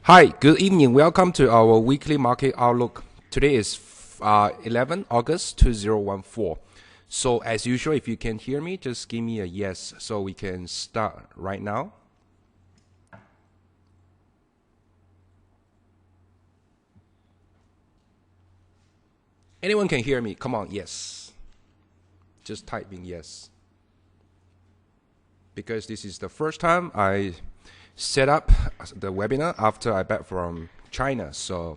Hi, good evening. Welcome to our weekly market outlook. Today is 11 August 2014. So as usual, if you can hear me, just give me a yes so we can start right now. Anyone can hear me? Come on, yes. Just type in yes. Because this is the first time I set up the webinar after I back from China. So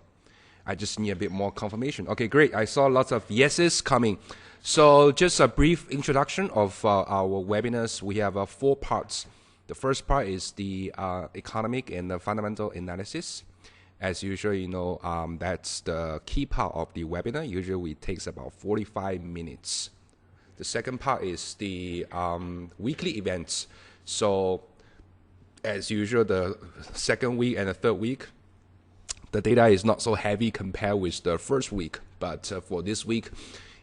I just need a bit more confirmation. Okay, great. I saw lots of yeses coming. So just a brief introduction of our webinars. We have 4 parts. The first part is the economic and the fundamental analysis. As usual, you know, that's the key part of the webinar. Usually it takes about 45 minutes. The second part is the weekly events. So as usual, the second week and the third week, the data is not so heavy compared with the first week. But for this week,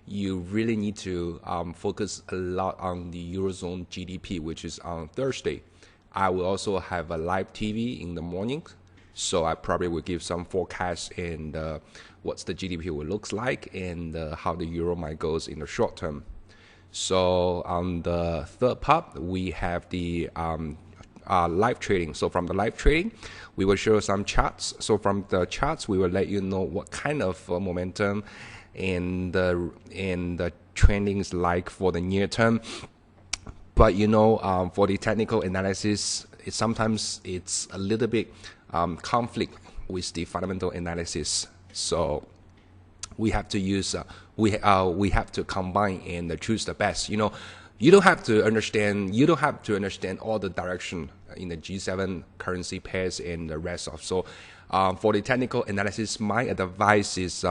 you really need to focus a lot on the Eurozone GDP, which is on Thursday. I will also have a live TV in the morning. So I probably will give some forecasts and what's the GDP will looks like and how the euro might goes in the short term. So on the third part, we have the live trading. So from the live trading, we will show some charts. So from the charts, we will let you know what kind of momentum and the trending is like for the near term. But you know, for the technical analysis, sometimes it's a little bit conflict with the fundamental analysis. So we have to use we have to combine and choose the best. You know, you don't have to understand all the direction in the G7 currency pairs and the rest of. So for the technical analysis, my advice is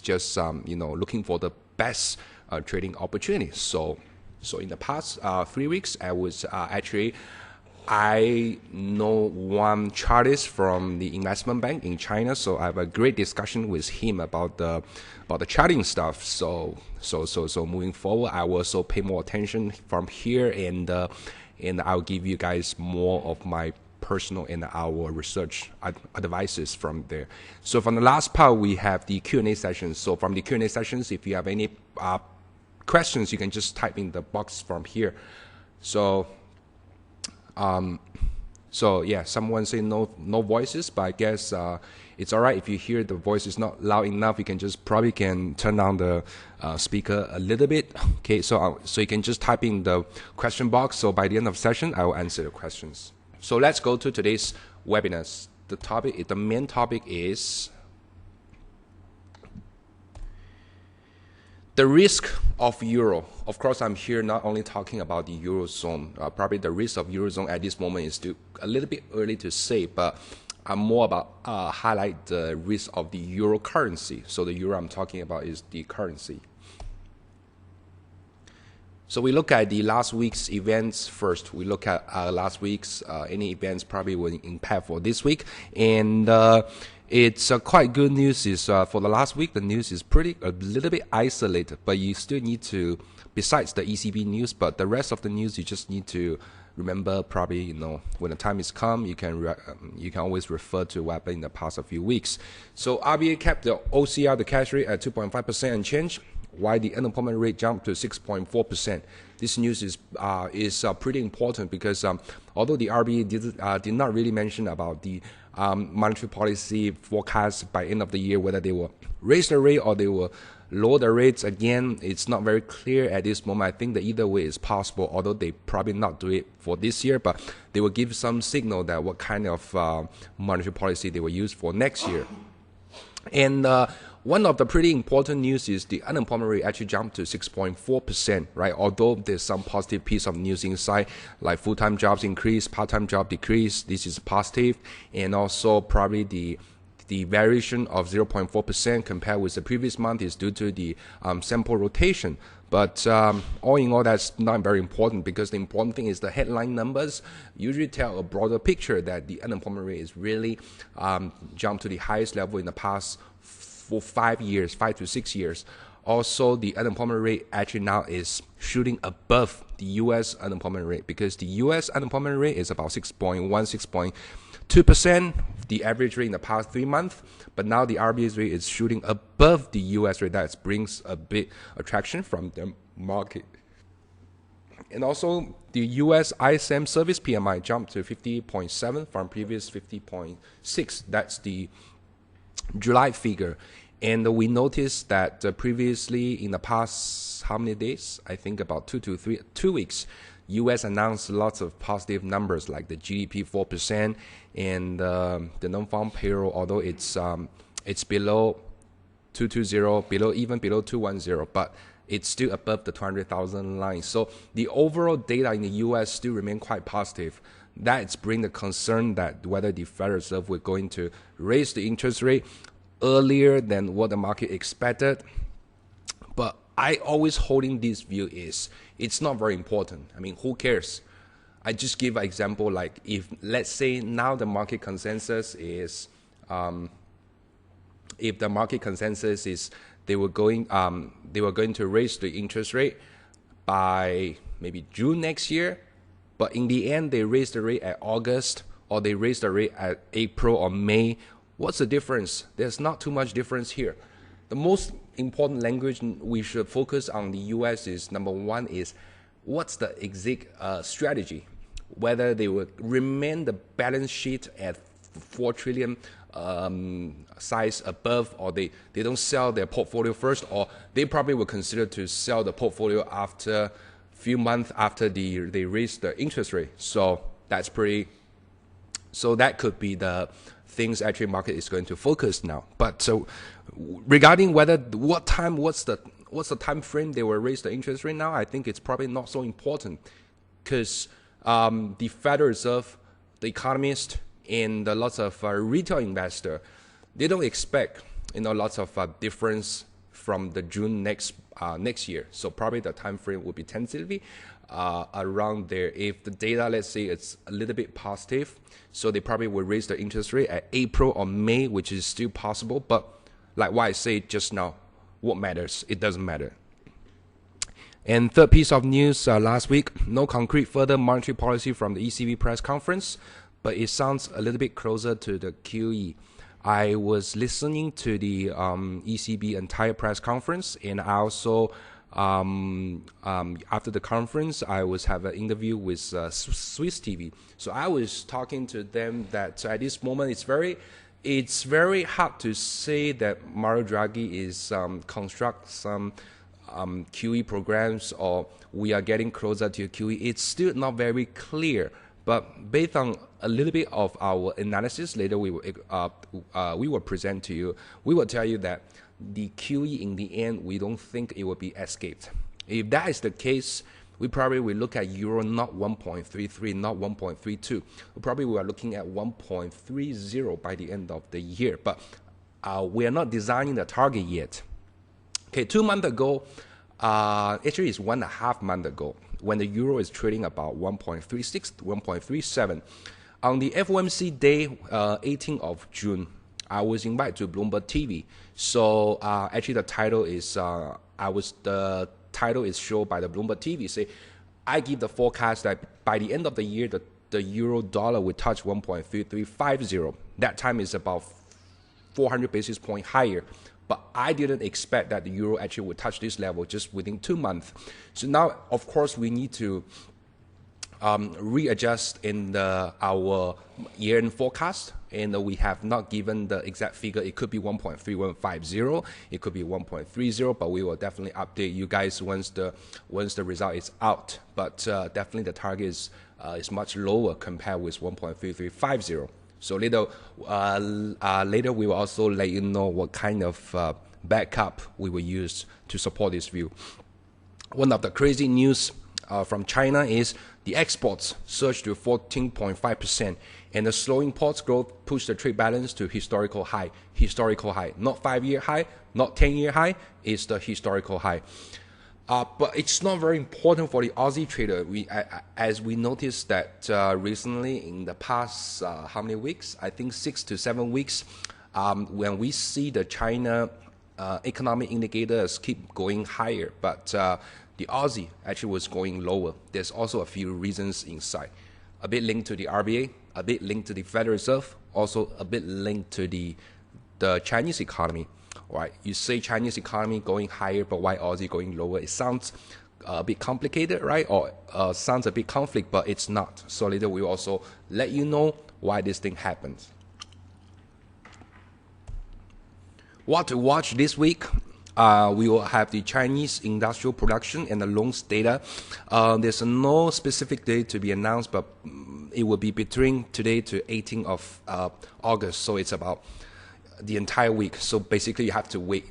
just you know, looking for the best trading opportunities. So in the past 3 weeks, I was I know one chartist from the investment bank in China, so I have a great discussion with him about the charting stuff. So moving forward, I will also pay more attention from here, and I'll give you guys more of my personal and our research advices from there. So from the last part, we have the Q&A sessions. So from the Q&A sessions, if you have any questions, you can just type in the box from here. So yeah, someone say no voices, but I guess it's all right if you hear the voice is not loud enough. You can just probably can turn down the speaker a little bit. Okay, so you can just type in the question box. So by the end of the session, I will answer the questions. So let's go to today's webinars. The main topic is the risk of euro. Of course, I'm here not only talking about the Eurozone. Probably the risk of Eurozone at this moment is still a little bit early to say, but I'm more about highlight the risk of the euro currency. So the euro I'm talking about is the currency. So we look at the last week's events first. We look at last week's any events probably will impact for this week, and it's quite good news is for the last week, the news is a little bit isolated, but you still need to, besides the ECB news, but the rest of the news, you just need to remember probably, you know, when the time is come, you can always refer to what happened in the past few weeks. So RBA kept the OCR, the cash rate at 2.5% unchanged, while the unemployment rate jumped to 6.4%. This news is pretty important because although the RBA did not really mention about the monetary policy forecast by end of the year, whether they will raise the rate or they will lower the rates again, it's not very clear at this moment. I think that either way is possible, although they probably not do it for this year, but they will give some signal that what kind of monetary policy they will use for next year. And one of the pretty important news is the unemployment rate actually jumped to 6.4%, right? Although there's some positive piece of news inside, like full-time jobs increase, part-time job decrease, this is positive, and also probably the variation of 0.4% compared with the previous month is due to the sample rotation. But all in all, that's not very important because the important thing is the headline numbers usually tell a broader picture that the unemployment rate is really jumped to the highest level in the past 5 to 6 years. Also, the unemployment rate actually now is shooting above the U.S. unemployment rate, because the U.S. unemployment rate is about 6.1, 6.2%, the average rate in the past 3 months. But now the RBA's rate is shooting above the U.S. rate. That brings a big attraction from the market. And also, the U.S. ISM service PMI jumped to 50.7 from previous 50.6. That's the July figure. And we noticed that previously in the past, how many days? I think about 2 weeks, U.S. announced lots of positive numbers like the GDP 4% and the non-farm payroll, although it's below 220, even below 210, but it's still above the 200,000 line. So the overall data in the U.S. still remain quite positive. That's bring the concern that whether the Federal Reserve were going to raise the interest rate earlier than what the market expected. But I always holding this view is it's not very important. I mean, who cares? I just give an example, like if let's say now the market consensus is if the market consensus is they were going to raise the interest rate by maybe June next year, but in the end they raised the rate at August, or they raised the rate at April or May. What's the difference? There's not too much difference here. The most important language we should focus on the US is, number one, is what's the exact strategy? Whether they will remain the balance sheet at 4 trillion size above, or they don't sell their portfolio first, or they probably will consider to sell the portfolio after a few months after they raise the interest rate. So that could be the things actually market is going to focus now. But so regarding whether what's the time frame they will raise the interest rate now, I think it's probably not so important, because the Federal Reserve, the economist, and lots of retail investor, they don't expect lots of difference from the June next year. So probably the time frame will be tentatively around there. If the data, let's say, it's a little bit positive, so they probably will raise the interest rate at April or May, which is still possible. But like what I said just now, what matters? It doesn't matter. And third piece of news last week, no concrete further monetary policy from the ECB press conference, but it sounds a little bit closer to the QE. I was listening to the ECB entire press conference, and I also after the conference, I was have an interview with Swiss TV. So I was talking to them that at this moment it's very hard to say that Mario Draghi is construct some QE programs, or we are getting closer to QE. It's still not very clear. But based on a little bit of our analysis, later we will present to you. We will tell you that the QE in the end, we don't think it will be escaped. If that is the case, we probably will look at euro not 1.33, not 1.32. Probably we are looking at 1.30 by the end of the year. But we are not designing the target yet. Okay, 2 months ago, actually it's 1.5 months ago, when the euro is trading about 1.36 to 1.37. On the FOMC day, 18th of June, I was invited to Bloomberg TV. So actually the title is the title is shown by the Bloomberg TV. Say, I give the forecast that by the end of the year, the euro dollar will touch 1.3350. That time is about 400 basis points higher. But I didn't expect that the euro actually would touch this level just within 2 months. So now, of course, we need to readjust in our year-end forecast, and we have not given the exact figure. It could be 1.3150, it could be 1.30, but we will definitely update you guys once the result is out. But definitely the target is much lower compared with 1.3350. So later we will also let you know what kind of backup we will use to support this view. One of the crazy news from China is the exports surged to 14.5%, and the slow imports growth pushed the trade balance to historical high. Historical high, not 5-year high, not 10-year high. It's the historical high. But it's not very important for the Aussie trader. As we noticed that recently in the past how many weeks? I think 6 to 7 weeks. When we see the China economic indicators keep going higher, but the Aussie actually was going lower. There's also a few reasons inside. A bit linked to the RBA, a bit linked to the Federal Reserve, also a bit linked to the Chinese economy. Right? You say Chinese economy going higher, but why Aussie going lower? It sounds a bit complicated, right? Or sounds a bit conflict, but it's not. So later we also let you know why this thing happens. What to watch this week? We will have the Chinese industrial production and the loans data. There's no specific date to be announced, but it will be between today to 18th of August. So it's about the entire week. So basically you have to wait.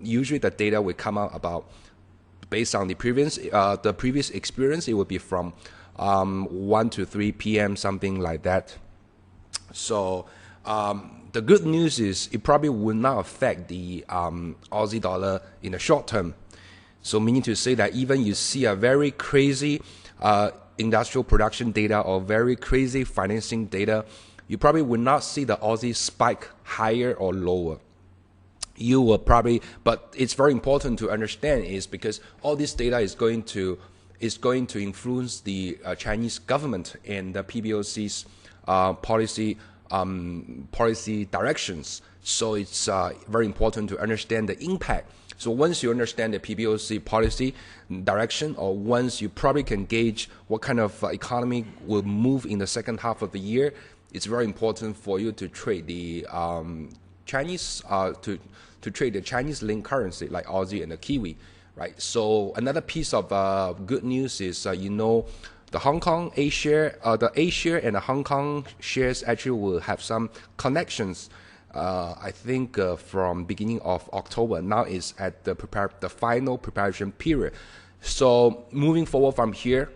Usually the data will come out about, based on the previous experience, it will be from 1 to 3 p.m., something like that. So the good news is it probably will not affect the Aussie dollar in the short term. So meaning to say that even you see a very crazy industrial production data or very crazy financing data, you probably will not see the Aussie spike higher or lower. You will probably, but it's very important to understand is because all this data is going to influence the Chinese government and the PBOC's policy directions. So it's very important to understand the impact. So once you understand the PBOC policy direction, or once you probably can gauge what kind of economy will move in the second half of the year, it's very important for you to trade the Chinese to trade the Chinese linked currency like Aussie and the Kiwi, right? So another piece of good news is the Hong Kong A share, the A share and the Hong Kong shares actually will have some connections. I think from beginning of October. Now is at the final preparation period. So moving forward from here,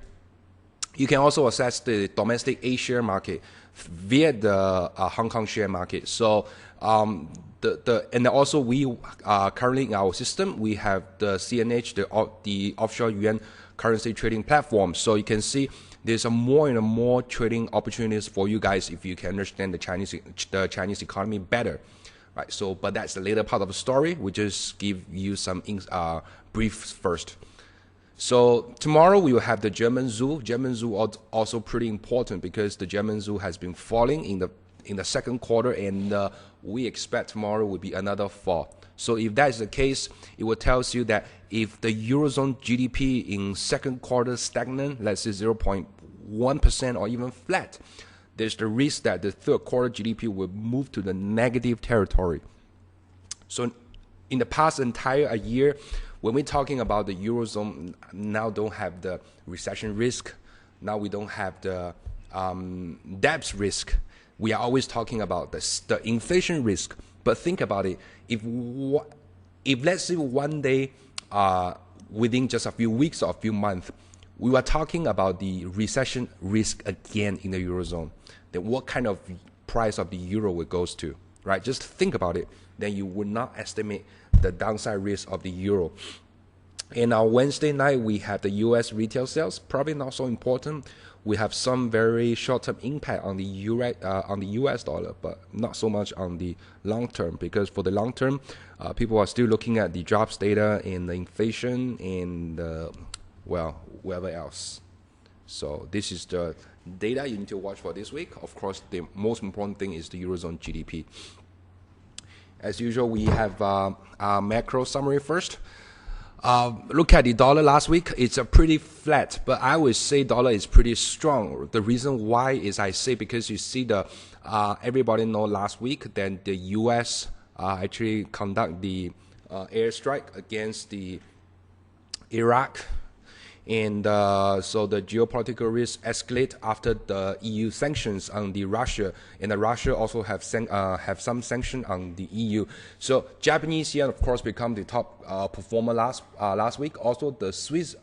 you can also access the domestic A share market via the Hong Kong share market. So and also we currently in our system we have the CNH, the offshore yuan currency trading platform. So you can see there's more and more trading opportunities for you guys if you can understand the Chinese economy better, right? So, but that's the later part of the story. We just give you some briefs first. So tomorrow we will have the German zoo. German zoo also pretty important because the German zoo has been falling in the second quarter, and we expect tomorrow will be another fall. So if that is the case, it will tell you that if the Eurozone GDP in second quarter stagnant, let's say 0.1% or even flat, there's the risk that the third quarter GDP will move to the negative territory. So in the past entire year, when we're talking about the Eurozone, now don't have the recession risk, now we don't have the debt risk. We are always talking about the inflation risk. But think about it. If let's say one day, within just a few weeks or a few months, we were talking about the recession risk again in the Eurozone, then what kind of price of the euro it goes to, right? Just think about it. Then you would not estimate the downside risk of the euro. And on Wednesday night, we have the U.S. retail sales, probably not so important. We have some very short-term impact on the U.S. dollar, but not so much on the long term, because for the long term, people are still looking at the jobs data and the inflation and, whatever else. So this is the data you need to watch for this week. Of course, the most important thing is the Eurozone GDP. As usual, we have our macro summary first. Look at the dollar last week. It's a pretty flat, but I would say dollar is pretty strong. The reason why is I say because you see everybody know last week then the U.S. Actually conduct the airstrike against the Iraq. And so the geopolitical risk escalate after the EU sanctions on the Russia, and the Russia also have some sanction on the EU. So Japanese yen, of course, become the top performer last week. Also the Swiss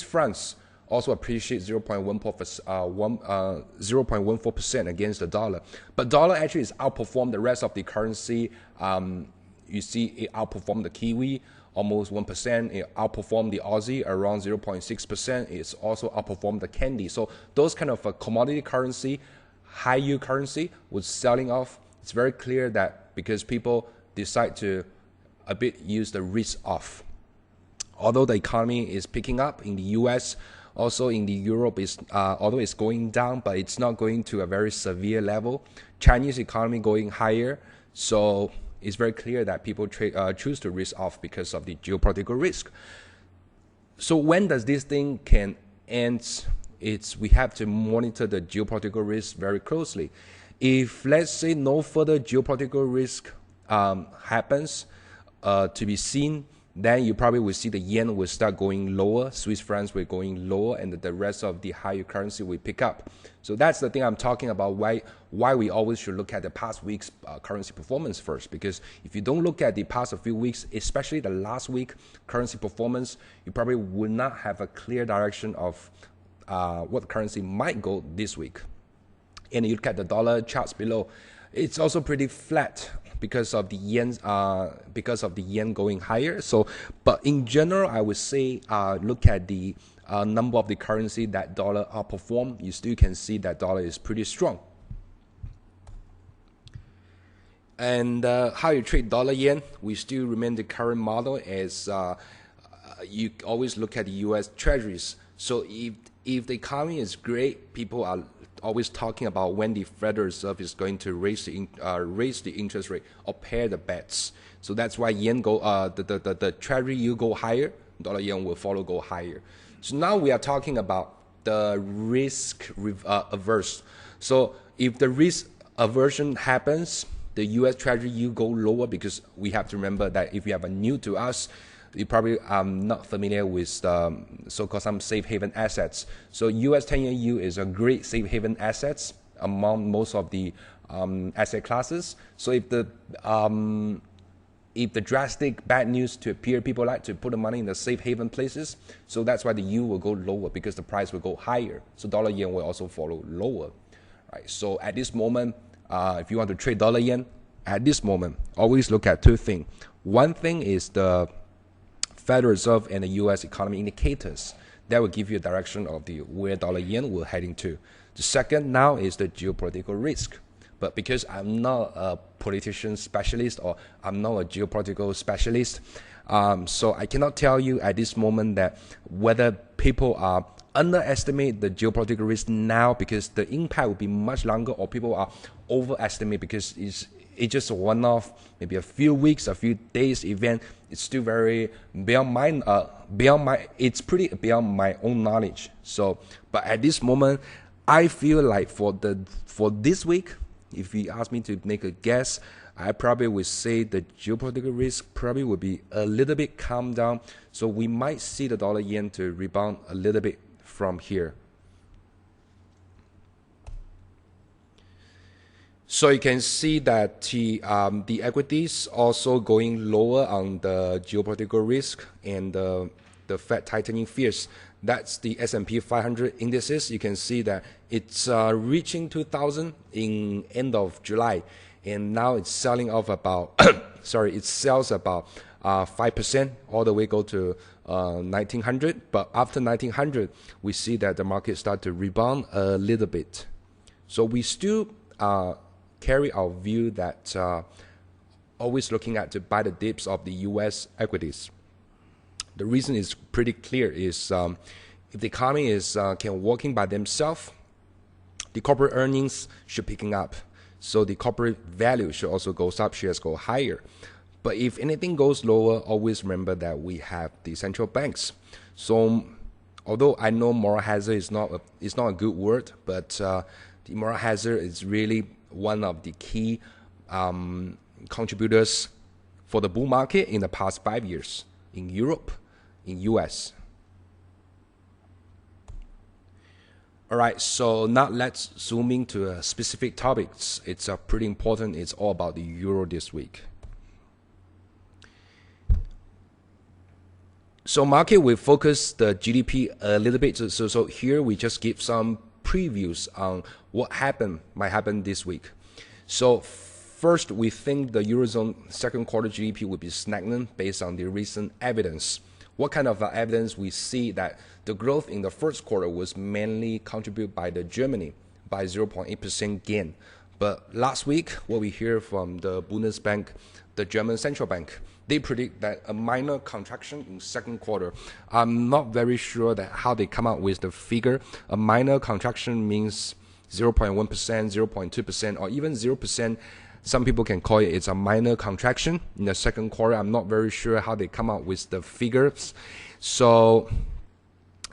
francs also appreciate 0.14% against the dollar. But dollar actually is outperformed the rest of the currency. You see it outperformed the Kiwi almost 1%. It outperformed the Aussie around 0.6%. It's also outperformed the Candy. So those kind of commodity currency, high yield currency was selling off. It's very clear that because people decide to a bit use the risk off. Although the economy is picking up in the US, also in the Europe is although it's going down, but it's not going to a very severe level. Chinese economy going higher, so it's very clear that people choose to risk off because of the geopolitical risk. So when does this thing can end? We have to monitor the geopolitical risk very closely. If, let's say, no further geopolitical risk happens to be seen, then you probably will see the yen will start going lower, Swiss francs will going lower, and the rest of the higher currency will pick up. So that's the thing I'm talking about, why we always should look at the past week's currency performance first. Because if you don't look at the past few weeks, especially the last week currency performance, you probably will not have a clear direction of what the currency might go this week. And you look at the dollar charts below, it's also pretty flat because of the yen going higher. So, but in general, I would say look at the number of the currency that dollar outperform. You still can see that dollar is pretty strong. And how you trade dollar yen, we still remain the current model as you always look at the U.S. Treasuries. So if the economy is great, people are always talking about when the Federal Reserve is going to raise the interest rate or pair the bets. So that's why yen go the Treasury yield go higher, dollar yen will follow go higher. So now we are talking about the risk averse. So if the risk aversion happens, the U.S. Treasury yield go lower, because we have to remember that if you have a new to us, you probably are not familiar with so-called some safe haven assets. So U.S. 10-year yield is a great safe haven assets among most of the asset classes. So if the drastic bad news to appear, people like to put the money in the safe haven places. So that's why the yield will go lower, because the price will go higher. So dollar yen will also follow lower. Right. So at this moment, if you want to trade dollar yen, at this moment, always look at two things. One thing is the Federal Reserve and the U.S. economy indicators. That will give you a direction of where dollar yen will heading to. The second now is the geopolitical risk. But because I'm not a politician specialist, or I'm not a geopolitical specialist, so I cannot tell you at this moment that whether people are underestimate the geopolitical risk now because the impact will be much longer, or people are overestimate because it's just a one-off, maybe a few weeks, a few days event. It's still very it's pretty beyond my own knowledge. So, but at this moment, I feel like for this week, if you ask me to make a guess, I probably would say the geopolitical risk probably would be a little bit calmed down. So we might see the dollar yen to rebound a little bit from here. So you can see that the equities also going lower on the geopolitical risk and the Fed tightening fears. That's the S&P 500 indices. You can see that it's reaching 2,000 in end of July, and now it's selling off about it sells about 5% all the way go to 1,900. But after 1,900, we see that the market start to rebound a little bit. So we still carry our view that always looking at to buy the dips of the U.S. equities. The reason is pretty clear: is if the economy is can working by themselves, the corporate earnings should picking up. So the corporate value should also go up, shares go higher. But if anything goes lower, always remember that we have the central banks. So although I know moral hazard is not a good word, but the moral hazard is really one of the key contributors for the bull market in the past 5 years in Europe, in US. All right, so now let's zoom into specific topics. It's pretty important. It's all about the euro this week. So market will focus the GDP a little bit. So here we just give some previews on what might happen this week. So first, we think the Eurozone second quarter GDP will be stagnant based on the recent evidence. What kind of evidence? We see that the growth in the first quarter was mainly contributed by the Germany by 0.8% gain. But last week, what we hear from the Bundesbank, the German central bank, they predict that a minor contraction in second quarter. I'm not very sure that how they come out with the figure. A minor contraction means 0.1%, 0.2%, or even 0%. Some people can call it it's a minor contraction in the second quarter. I'm not very sure how they come out with the figures. So,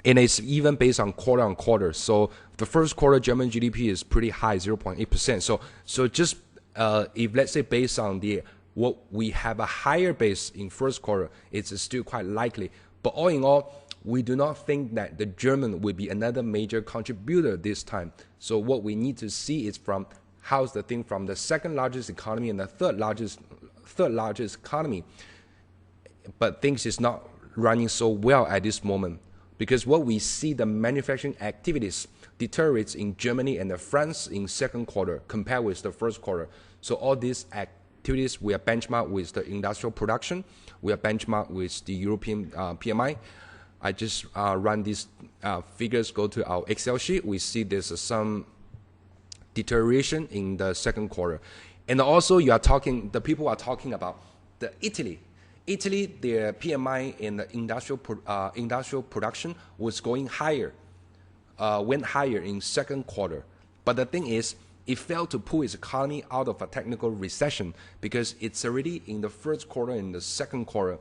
and it's even based on quarter. So the first quarter German GDP is pretty high, 0.8%. So just if let's say based on what we have a higher base in first quarter, it's still quite likely. But all in all, we do not think that the German will be another major contributor this time. So what we need to see is from how's the thing from the second largest economy and the third largest economy. But things is not running so well at this moment, because what we see, the manufacturing activities deteriorates in Germany and France in second quarter compared with the first quarter. So all these activities, we are benchmarked with the industrial production, we are benchmarked with the European PMI. I just run these figures, go to our Excel sheet. We see there's some deterioration in the second quarter. And also the people are talking about the Italy, their PMI in the industrial production was going higher, went higher in second quarter. But the thing is, it failed to pull its economy out of a technical recession because it's already in the first quarter and the second quarter.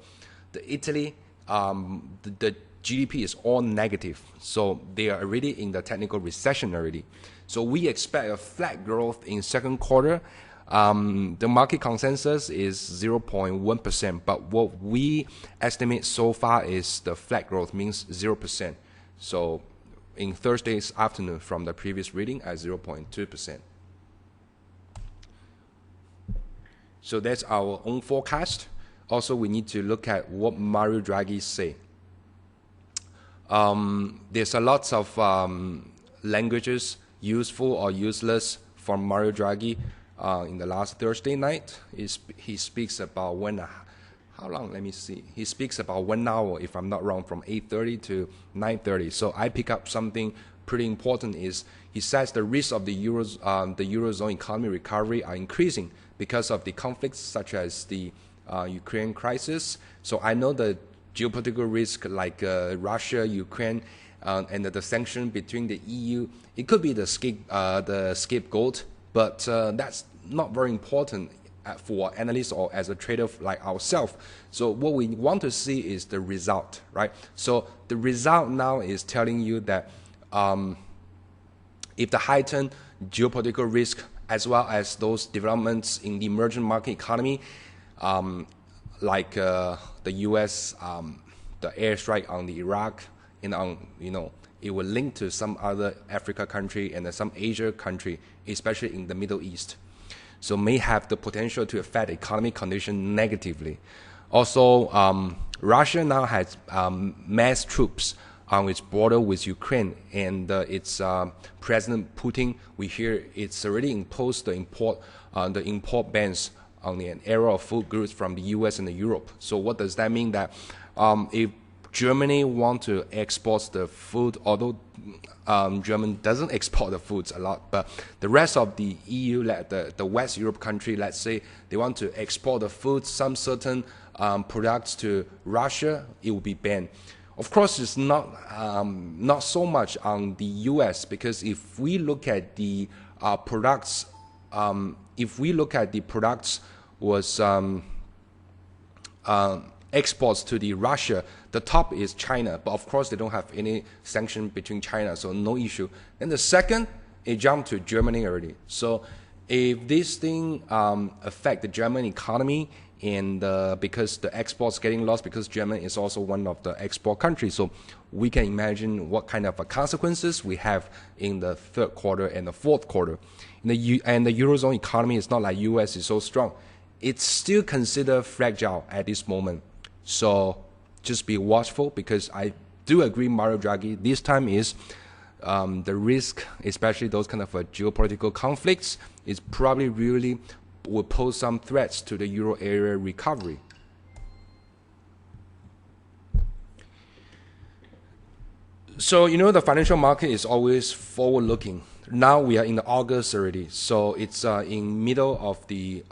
The Italy, the GDP is all negative. So they are already in the technical recession already. So we expect a flat growth in second quarter. The market consensus is 0.1%, but what we estimate so far is the flat growth means 0%. So in Thursday's afternoon from the previous reading at 0.2%. So that's our own forecast. Also, we need to look at what Mario Draghi say. There's a lot of languages, useful or useless, from Mario Draghi. In the last Thursday night, he speaks about how long? Let me see. He speaks about 1 hour, if I'm not wrong, from 8:30 to 9:30. So I pick up something pretty important. Is he says the risk of the eurozone economy recovery are increasing because of the conflicts such as the Ukraine crisis. So I know the geopolitical risk like Russia, Ukraine, and the sanction between the EU. It could be the scapegoat, but that's not very important for analysts or as a trader like ourselves. So what we want to see is the result, right? So the result now is telling you that if the heightened geopolitical risk as well as those developments in the emerging market economy, like the U.S., the airstrike on the Iraq, and on it will link to some other Africa country and some Asia country, especially in the Middle East. So may have the potential to affect economic condition negatively. Also, Russia now has mass troops on its border with Ukraine, and its President Putin, we hear it's already imposed the import bans on an era of food goods from the U.S. and Europe. So what does that mean? That if Germany want to export the food, although Germany doesn't export the foods a lot, but the rest of the EU, the West Europe country, let's say they want to export the food, some certain products to Russia, it will be banned. Of course, it's not so much on the U.S. because if we look at the products, was exports to the Russia, the top is China, but of course they don't have any sanction between China, so no issue. Then the second, it jumped to Germany already. So if this thing affect the German economy, and because the exports getting lost, because Germany is also one of the export countries, so we can imagine what kind of consequences we have in the third quarter and the fourth quarter. And the Eurozone economy is not like US is so strong. It's still considered fragile at this moment. So just be watchful, because I do agree Mario Draghi this time is the risk, especially those kind of geopolitical conflicts, is probably really will pose some threats to the euro area recovery. So the financial market is always forward looking. Now we are in the August already, so it's in middle of the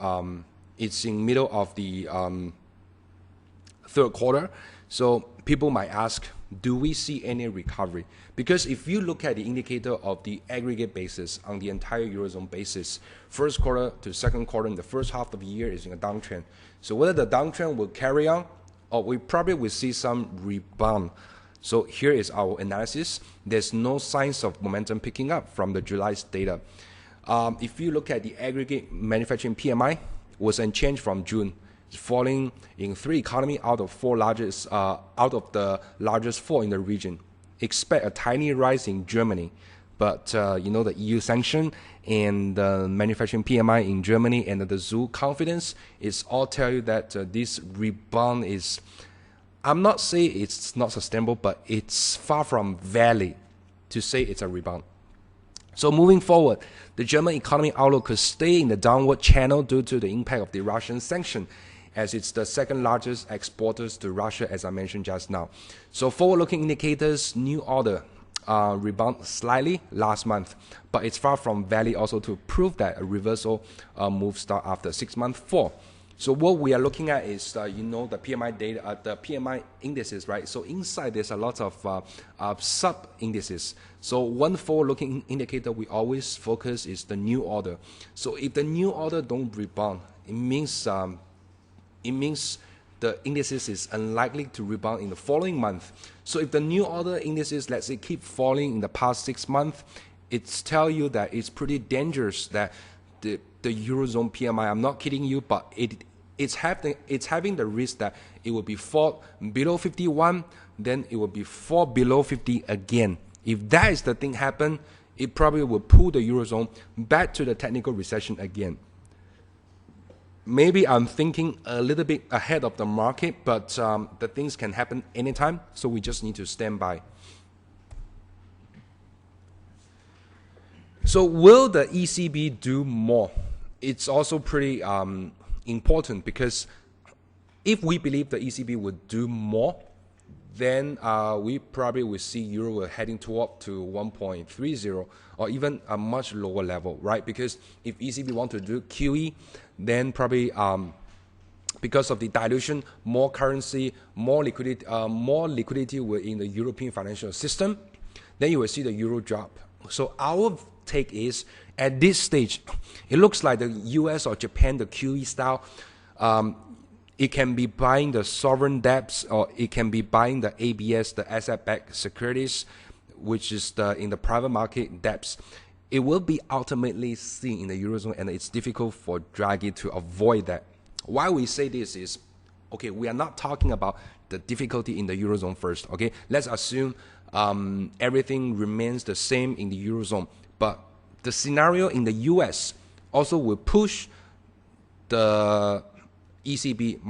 third quarter. So people might ask, do we see any recovery? Because if you look at the indicator of the aggregate basis on the entire Eurozone basis, first quarter to second quarter in the first half of the year is in a downtrend. So whether the downtrend will carry on, or we probably will see some rebound. So here is our analysis. There's no signs of momentum picking up from the July's data. If you look at the aggregate manufacturing PMI, was unchanged from June, falling in 3 economies out of the largest 4 in the region. Expect a tiny rise in Germany, but the EU sanction and the manufacturing PMI in Germany and the zoo confidence is all tell you that this rebound is, I'm not saying it's not sustainable, but it's far from valid to say it's a rebound. So moving forward, the German economy outlook could stay in the downward channel due to the impact of the Russian sanction, as it's the second largest exporters to Russia, as I mentioned just now. So forward-looking indicators, new order rebound slightly last month, but it's far from valid also to prove that a reversal move start after 6-month fall. So what we are looking at is, the PMI data, the PMI indices, right? So inside there's a lot of sub-indices. So one forward-looking indicator we always focus is the new order. So if the new order don't rebound, it means the indices is unlikely to rebound in the following month. So if the new order indices, let's say, keep falling in the past 6 months, it's tell you that it's pretty dangerous that the Eurozone PMI, I'm not kidding you, but it's having the risk that it will be fall below 51, then it will be fall below 50 again. If that is the thing happen, it probably will pull the Eurozone back to the technical recession again. Maybe I'm thinking a little bit ahead of the market, but the things can happen anytime, so we just need to stand by. So will the ECB do more? It's also pretty important, because if we believe the ECB would do more, then we probably will see Euro heading toward to 1.30 or even a much lower level, right? Because if ECB want to do QE, then probably because of the dilution, more currency, more liquidity will in the European financial system, then you will see the Euro drop. So our take is, at this stage, it looks like the US or Japan, the QE style, it can be buying the sovereign debts, or it can be buying the ABS, the asset-backed securities, which is in the private market debts. It will be ultimately seen in the Eurozone, and it's difficult for Draghi to avoid that. Why we say this is, okay, we are not talking about the difficulty in the Eurozone first, okay? Let's assume everything remains the same in the Eurozone, but the scenario in the US also will push the ECB,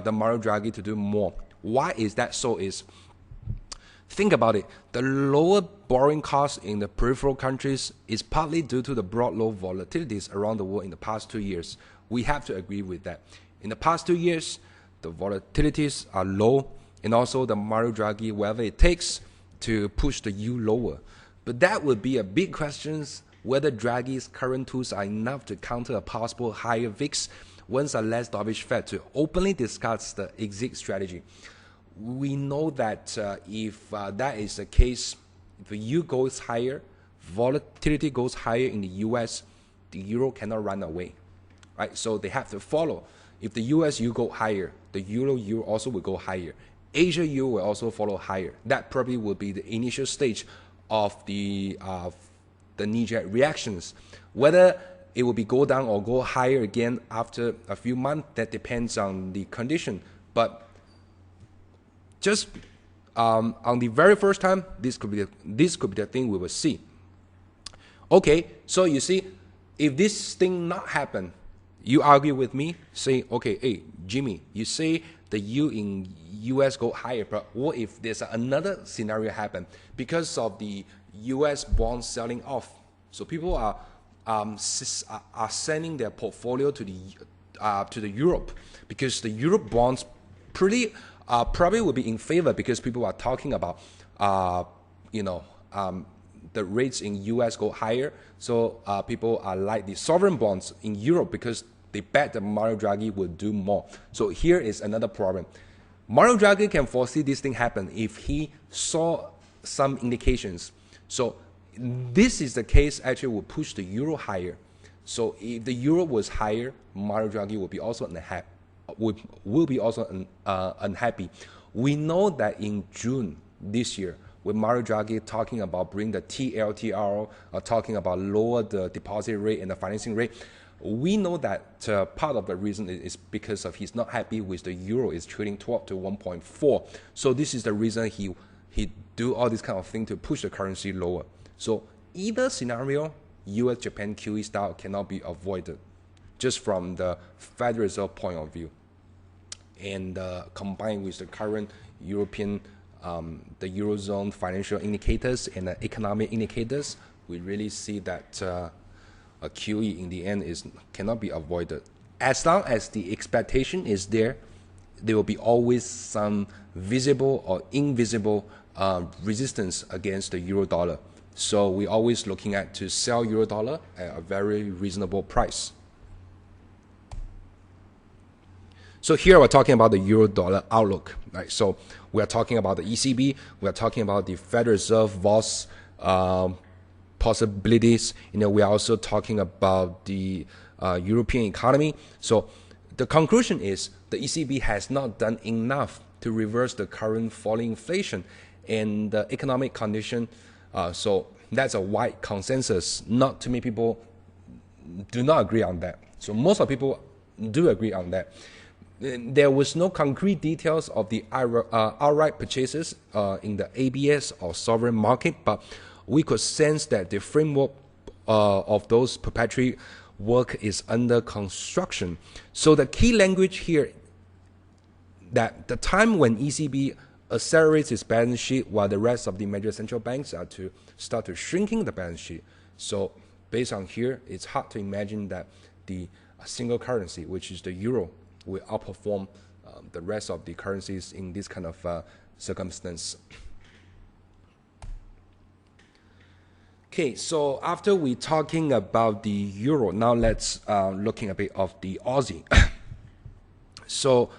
the Mario Draghi, to do more. Why is that so? Is, think about it. The lower borrowing costs in the peripheral countries is partly due to the broad low volatilities around the world in the past 2 years. We have to agree with that. In the past 2 years, the volatilities are low, and also the Mario Draghi, whatever it takes to push the yield lower. But that would be a big question, whether Draghi's current tools are enough to counter a possible higher VIX once a less dovish Fed to openly discuss the exit strategy. We know that if that is the case, if the yield goes higher, volatility goes higher in the US, the euro cannot run away, right? So they have to follow. If the US yield go higher, the euro yield also will go higher. Asia yield will also follow higher. That probably will be the initial stage of the knee-jerk reactions. Whether it will be go down or go higher again after a few months, that depends on the condition. But just on the very first time, this could be the thing we will see. Okay, so you see, if this thing not happen, you argue with me, say, okay, hey, Jimmy, you say the yield in US go higher, but what if there's another scenario happen because of the US bonds selling off? So people are sending their portfolio to the Europe, because the Europe bonds probably will be in favor, because people are talking about the rates in US go higher. So people are like the sovereign bonds in Europe, because they bet that Mario Draghi will do more. So here is another problem. Mario Draghi can foresee this thing happen if he saw some indications. So this is the case actually will push the euro higher. So if the euro was higher, Mario Draghi will be also unhappy. Will be also unhappy. We know that in June this year, with Mario Draghi talking about bring the TLTRO, talking about lower the deposit rate and the financing rate, we know that part of the reason is because of he's not happy with the euro is trading 12 to 1.4. So this is the reason he do all this kind of thing to push the currency lower. So either scenario, US-Japan QE style cannot be avoided, just from the Federal Reserve point of view. And combined with the current European, the Eurozone financial indicators and the economic indicators, we really see that a QE in the end cannot be avoided. As long as the expectation is there will be always some visible or invisible resistance against the euro dollar. So we're always looking at to sell euro dollar at a very reasonable price. So here we're talking about the euro dollar outlook, right? So we are talking about the ECB, we are talking about the Federal Reserve VOS possibilities. We are also talking about the European economy. So the conclusion is the ECB has not done enough to reverse the current falling inflation and the economic condition. So that's a wide consensus. Not too many people do not agree on that. So most of people do agree on that. There was no concrete details of the outright purchases in the ABS or sovereign market, but we could sense that the framework of those perpetual work is under construction. So the key language here, that the time when ECB accelerates its balance sheet while the rest of the major central banks are to start to shrinking the balance sheet. So based on here, it's hard to imagine that the single currency, which is the euro, will outperform the rest of the currencies in this kind of circumstance. Okay, so after we talking about the euro, now let's looking a bit of the Aussie. So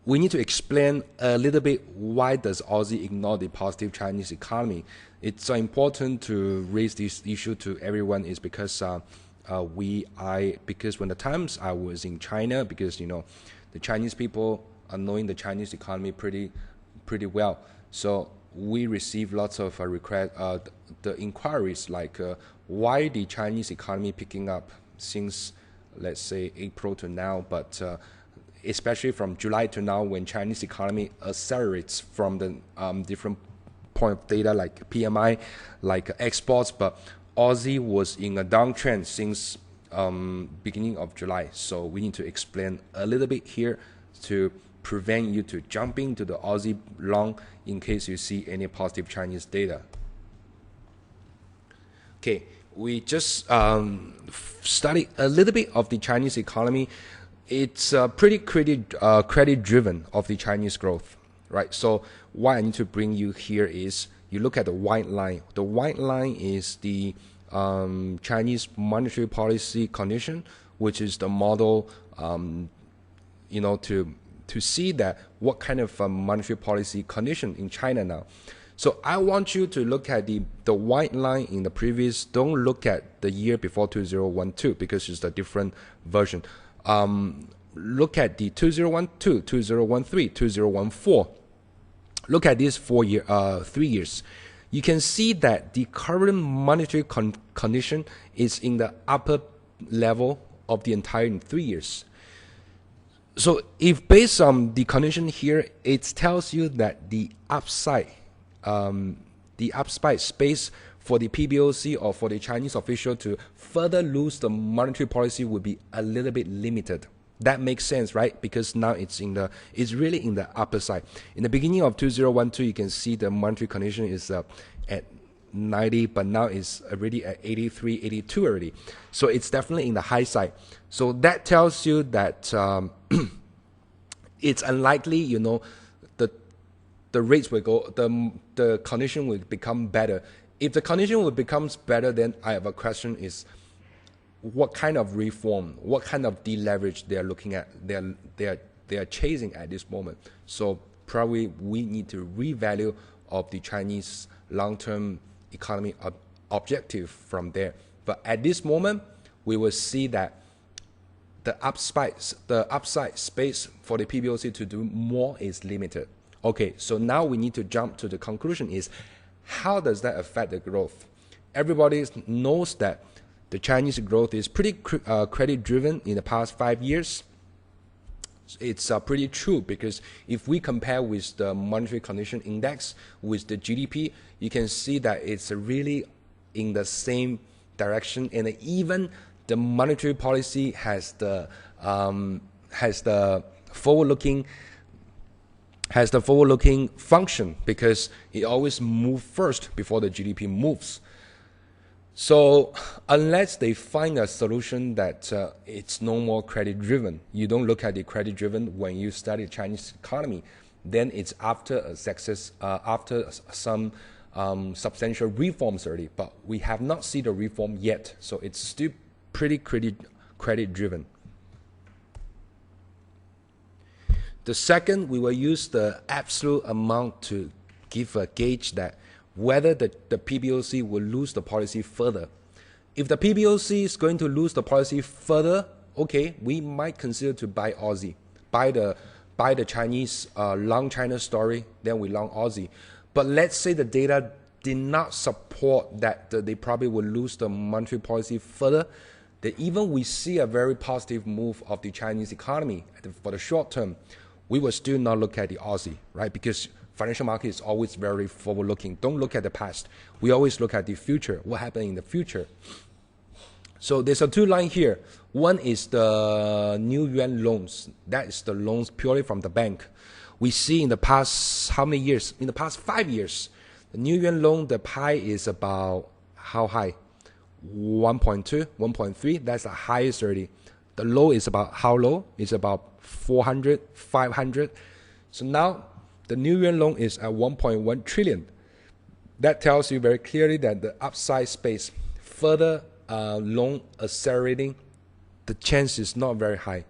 we need to explain a little bit why does Aussie ignore the positive Chinese economy. It's important to raise this issue to everyone is because because when the times I was in China, because the Chinese people are knowing the Chinese economy pretty well. So we receive lots of the inquiries like why the Chinese economy picking up since, let's say, April to now, but especially from July to now, when Chinese economy accelerates from the different point of data like PMI, like exports, but Aussie was in a downtrend since beginning of July. So we need to explain a little bit here to prevent you to jump into the Aussie long in case you see any positive Chinese data. Okay, we just studied a little bit of the Chinese economy. It's pretty credit driven of the Chinese growth, right? So what I need to bring you here is you look at the white line. The white line is the Chinese monetary policy condition, which is the model, to see that what kind of monetary policy condition in China now. So I want you to look at the white line in the previous. Don't look at the year before 2012 because it's a different version. Look at the 2012, 2013, 2014. Look at these 3 years. You can see that the current monetary condition is in the upper level of the entire 3 years. So if based on the condition here, it tells you that the upside space for the PBOC or for the Chinese official to further lose the monetary policy would be a little bit limited. That makes sense, right? Because now it's really in the upper side. In the beginning of 2012, you can see the monetary condition is at 90, but now it's already at 83, 82 already. So it's definitely in the high side. So that tells you that it's unlikely, the rates will go, the condition will become better. If the condition will becomes better, then I have a question is, what kind of reform, what kind of deleverage they are looking at, they are chasing at this moment. So probably we need to revalue of the Chinese long-term economy objective from there. But at this moment, we will see that the upside space for the PBOC to do more is limited. Okay, so now we need to jump to the conclusion is, how does that affect the growth? Everybody knows that the Chinese growth is pretty credit-driven in the past 5 years. It's pretty true, because if we compare with the monetary condition index with the GDP, you can see that it's really in the same direction, and even the monetary policy has the forward-looking function, because it always moves first before the GDP moves. So unless they find a solution that it's no more credit-driven, you don't look at the credit-driven when you study the Chinese economy, then it's after a success, after some substantial reforms already. But we have not seen the reform yet, so it's still pretty credit-driven. The second, we will use the absolute amount to give a gauge that whether the PBOC will lose the policy further. If the PBOC is going to lose the policy further, okay, we might consider to buy Aussie, buy the Chinese long China story, then we long Aussie. But let's say the data did not support that they probably will lose the monetary policy further, that even we see a very positive move of the Chinese economy for the short term, we will still not look at the Aussie, right? Because financial market is always very forward-looking. Don't look at the past. We always look at the future, what happened in the future. So there's a two line here. One is the new yuan loans. That is the loans purely from the bank. We see in the past, how many years? In the past 5 years, the new yuan loan, the pie is about how high? 1.2, 1.3. That's the highest already. The low is about how low? It's about 400, 500. So now the new yuan loan is at 1.1 trillion. That tells you very clearly that the upside space, further loan accelerating, the chance is not very high,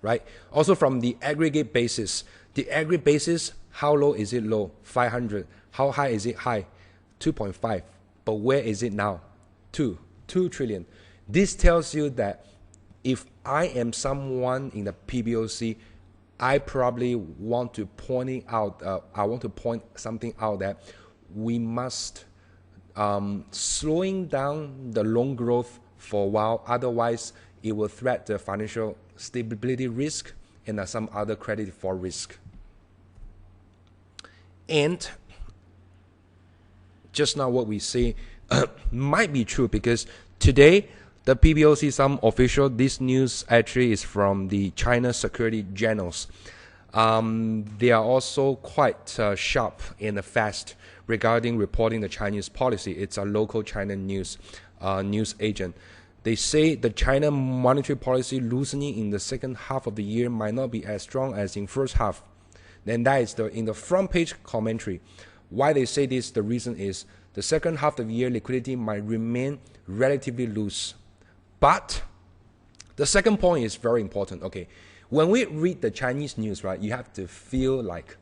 right? Also from the aggregate basis, how low is it low? 500. How high is it high? 2.5. But where is it now? 2 trillion. This tells you that if I am someone in the PBOC, I probably want to point something out that we must slowing down the loan growth for a while. Otherwise, it will threaten the financial stability risk and some other credit default risk. And just now what we say might be true, because today the PBOC, some official, this news actually is from the China security journals. They are also quite sharp and fast regarding reporting the Chinese policy. It's a local China news agent. They say the China monetary policy loosening in the second half of the year might not be as strong as in first half. Then that is in the front page commentary. Why they say this, the reason is the second half of the year liquidity might remain relatively loose. But the second point is very important. Okay, when we read the Chinese news, right, you have to feel like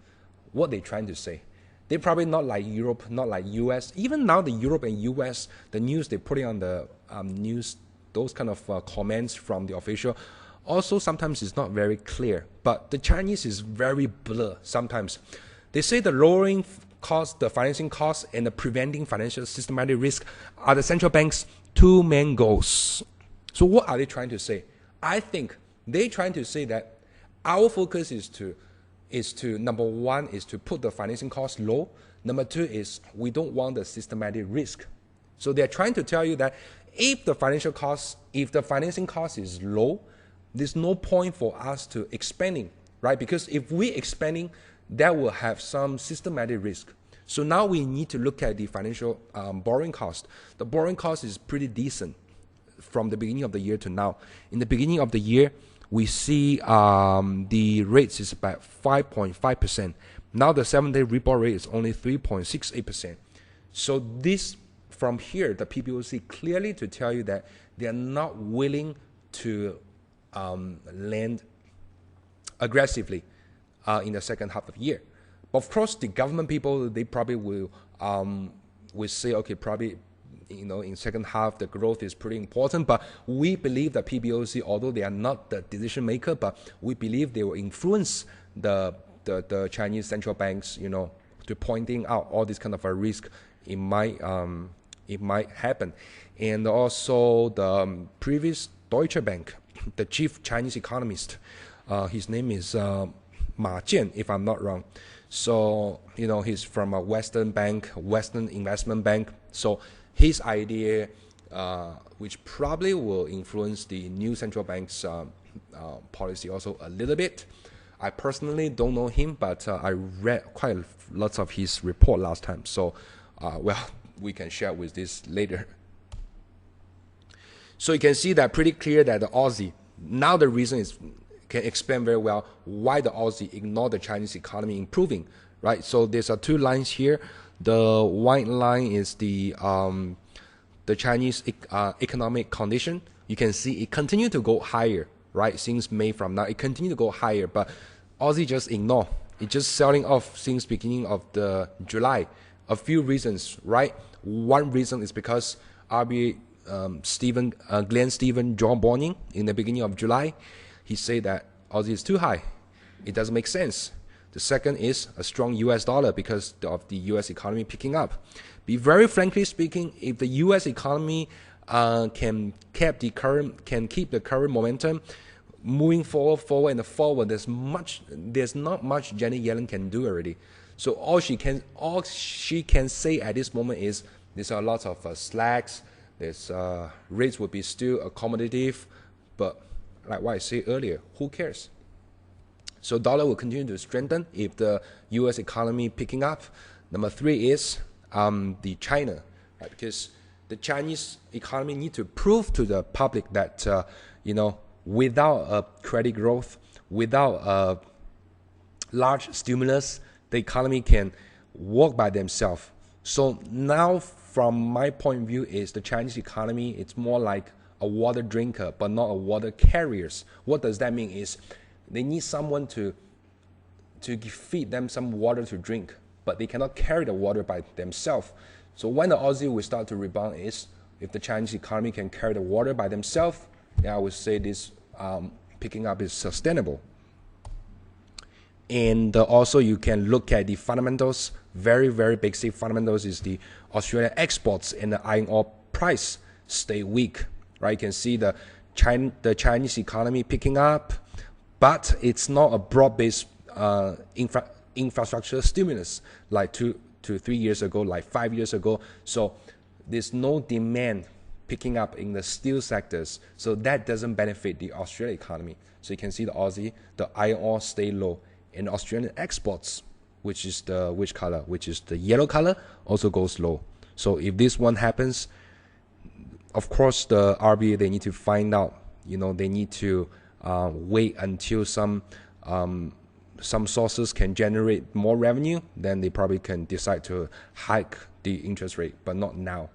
what they're trying to say. They're probably not like Europe, not like US. Even now, the Europe and US, the news they're putting on the news, those kind of comments from the official, also sometimes it's not very clear. But the Chinese is very blur sometimes. They say the lowering cost, the financing costs, and the preventing financial systematic risk are the central bank's two main goals. So what are they trying to say? I think they're trying to say that our focus is to number one is to put the financing cost low. Number two is we don't want the systematic risk. So they're trying to tell you that if the financing cost is low, there's no point for us to expanding, right? Because if we expanding, that will have some systematic risk. So now we need to look at the financial borrowing cost. The borrowing cost is pretty decent from the beginning of the year to now. In the beginning of the year, we see the rates is about 5.5%. Now the 7-day repo rate is only 3.68%. So this, from here, the PBOC clearly to tell you that they are not willing to lend aggressively in the second half of the year. But of course, the government people, they probably will say, okay, probably in second half the growth is pretty important. But we believe that PBOC, although they are not the decision maker, but we believe they will influence the Chinese central banks, to pointing out all this kind of a risk it might happen. And also the previous Deutsche Bank, the chief Chinese economist, his name is Ma Jian, if I'm not wrong. So he's from a Western bank, Western investment bank. So his idea, which probably will influence the new central bank's policy also a little bit. I personally don't know him, but I read quite lots of his report last time. So, we can share with this later. So you can see that pretty clear that the Aussie, now the reason is, can explain very well why the Aussie ignored the Chinese economy improving, right? So there's two lines here. The white line is the Chinese economic condition. You can see it continued to go higher, right? Since May from now, it continued to go higher, but Aussie just ignore. It's just selling off since beginning of the July. A few reasons, right? One reason is because RBA Glenn Stephen John Bonning in the beginning of July, he said that Aussie is too high. It doesn't make sense. The second is a strong US dollar because of the US economy picking up. Be very frankly speaking, if the US economy can keep the current momentum moving forward, there's not much Janet Yellen can do already. So all she can say at this moment is there's a lot of slacks. There's rates will be still accommodative, but like what I said earlier, who cares? So dollar will continue to strengthen if the U.S. economy picking up. Number three is the China, right? Because the Chinese economy need to prove to the public that without a credit growth, without a large stimulus, the economy can walk by themselves. So now, from my point of view, is the Chinese economy, it's more like a water drinker, but not a water carriers. What does that mean is they need someone to feed them some water to drink, but they cannot carry the water by themselves. So when the Aussie will start to rebound is if the Chinese economy can carry the water by themselves, then I would say this picking up is sustainable. And also you can look at the fundamentals. Very, very basic fundamentals is the Australian exports and the iron ore price stay weak. Right? You can see the Chinese economy picking up, but it's not a broad-based infrastructure stimulus like 2 to 3 years ago, like 5 years ago. So there's no demand picking up in the steel sectors. So that doesn't benefit the Australian economy. So you can see the Aussie, the iron ore stay low, and Australian exports, which is the which is the yellow color, also goes low. So if this one happens, of course the RBA, they need to find out, they need to wait until some sources can generate more revenue, then they probably can decide to hike the interest rate, but not now.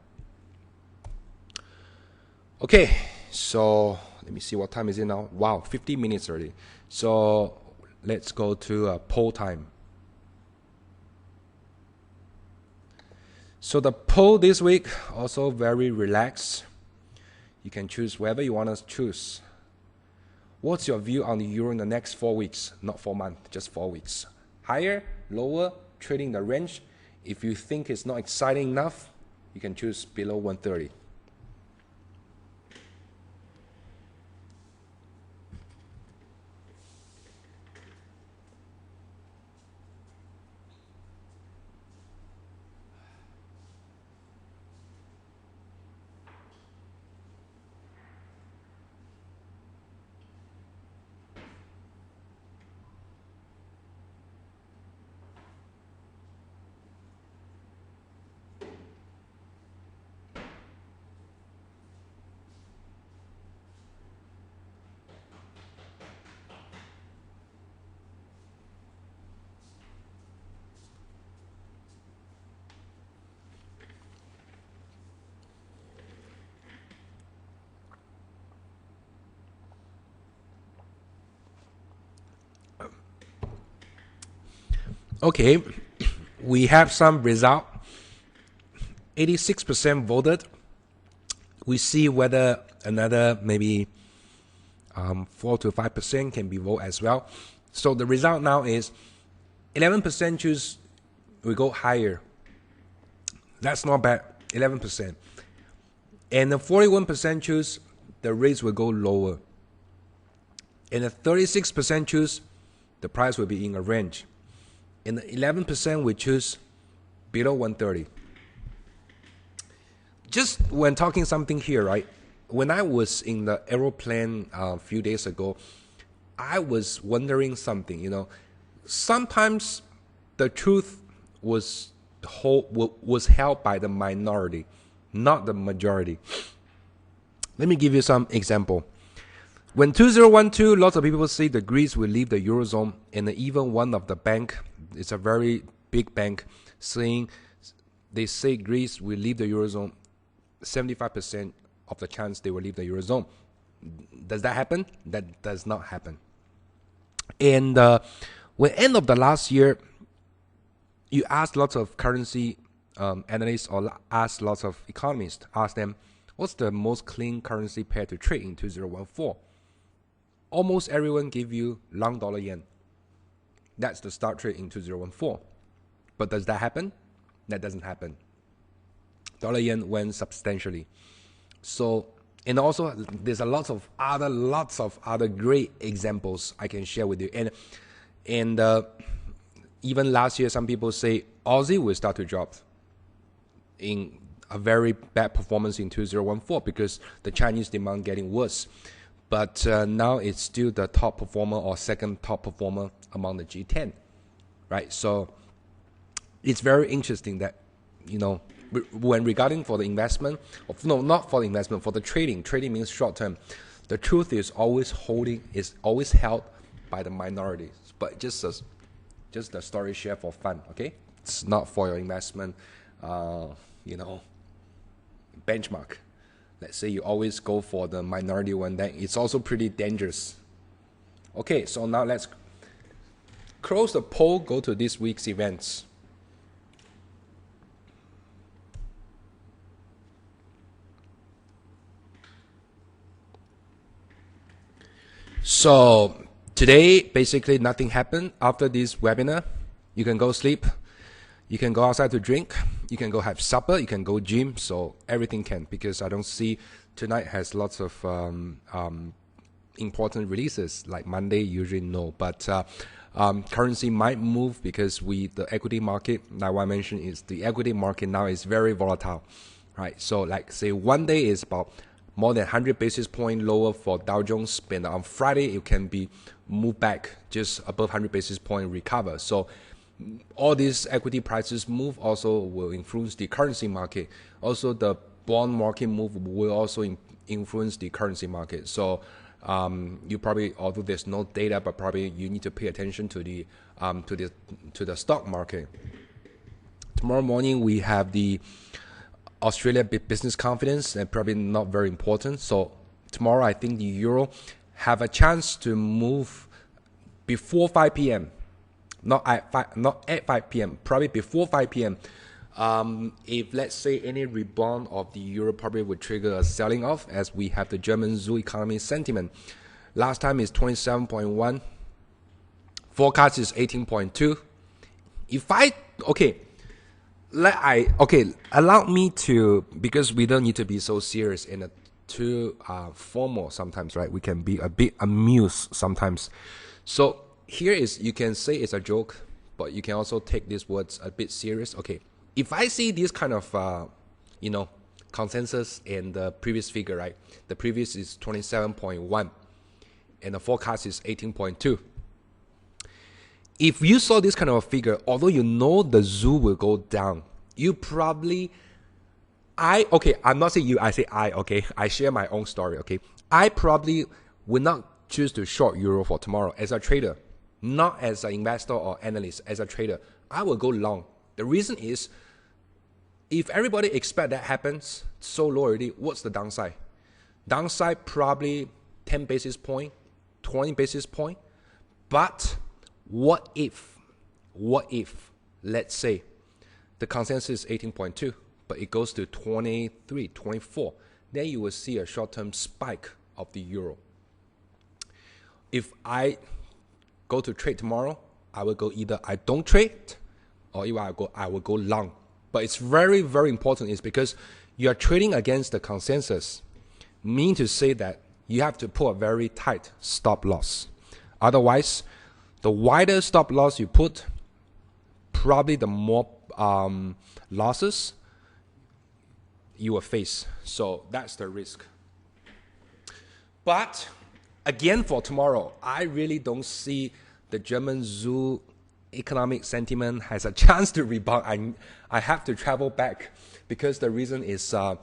Okay, so let me see what time is it now. Wow, 50 minutes already. So let's go to poll time. So the poll this week also very relaxed. You can choose whatever you want to choose. What's your view on the euro in the next 4 weeks? Not 4 months, just 4 weeks. Higher, lower, trading the range. If you think it's not exciting enough, you can choose below 130. Okay, we have some result. 86% voted. We see whether another maybe 4 to 5% can be voted as well. So the result now is 11% choose we go higher. That's not bad, 11%. And the 41% choose the rates will go lower. And the 36% choose the price will be in a range. And the 11% will choose below 130. Just when talking something here, right? When I was in the aeroplane a few days ago, I was wondering something, you know. Sometimes the truth was held by the minority, not the majority. Let me give you some example. When 2012, lots of people say the Greece will leave the Eurozone, and even one of the bank, it's a very big bank, saying they say Greece will leave the Eurozone, 75% of the chance they will leave the Eurozone. Does that happen? That does not happen. And when end of the last year, you ask lots of currency analysts or ask lots of economists, ask them, what's the most clean currency pair to trade in 2014? Almost everyone give you long dollar yen. That's the start trade in 2014. But does that happen? That doesn't happen. Dollar yen went substantially. So, and also there's lots of other great examples I can share with you. And even last year, some people say Aussie will start to drop in a very bad performance in 2014 because the Chinese demand getting worse. But now it's still the top performer or second top performer among the G10, right? So it's very interesting that, you know, when regarding for the investment, no, not for the investment, for the trading means short term. The truth is always held by the minorities, but just the story share for fun, okay? It's not for your investment, you know, benchmark. Let's say you always go for the minority one, then it's also pretty dangerous. Okay, so now let's close the poll, go to this week's events. So today, basically nothing happened. After this webinar, you can go sleep, you can go outside to drink, you can go have supper, you can go gym, so everything can, because I don't see tonight has lots of important releases, like Monday, usually no, but currency might move because the equity market, like what I mentioned, is the equity market now is very volatile, right? So like say one day is about more than 100 basis point lower for Dow Jones, and on Friday it can be moved back just above 100 basis point recover. So all these equity prices move also will influence the currency market. Also the bond market move will also influence the currency market. So you probably, although there's no data, but probably you need to pay attention to the stock market. Tomorrow morning we have the Australia business confidence, and probably not very important. So tomorrow I think the euro have a chance to move before 5 p.m. Not at 5 p.m. Probably before 5 p.m. If let's say any rebound of the euro probably would trigger a selling off, as we have the German zoo economy sentiment. Last time is 27.1. Forecast is 18.2. Allow me to, because we don't need to be so serious and too formal sometimes, right? We can be a bit amused sometimes. So here is, you can say it's a joke, but you can also take these words a bit serious. Okay, if I see this kind of, consensus in the previous figure, right? The previous is 27.1 and the forecast is 18.2. If you saw this kind of a figure, although you know the zoo will go down, you probably, I'm not saying you, I say I, okay? I share my own story, okay? I probably would not choose to short euro for tomorrow as a trader, not as an investor or analyst, as a trader. I will go long. The reason is, if everybody expect that happens so low already, what's the downside? Downside probably 10 basis point, 20 basis point, but what if what if, let's say, the consensus is 18.2, but it goes to 23, 24, then you will see a short-term spike of the euro. If I go to trade tomorrow, I will go either I don't trade, or if I will go long. But it's very, very important is because you are trading against the consensus, meaning to say that you have to put a very tight stop loss. Otherwise, the wider stop loss you put, probably the more losses you will face. So that's the risk. But again, for tomorrow, I really don't see the German zoo economic sentiment has a chance to rebound. I have to travel back because the reason is the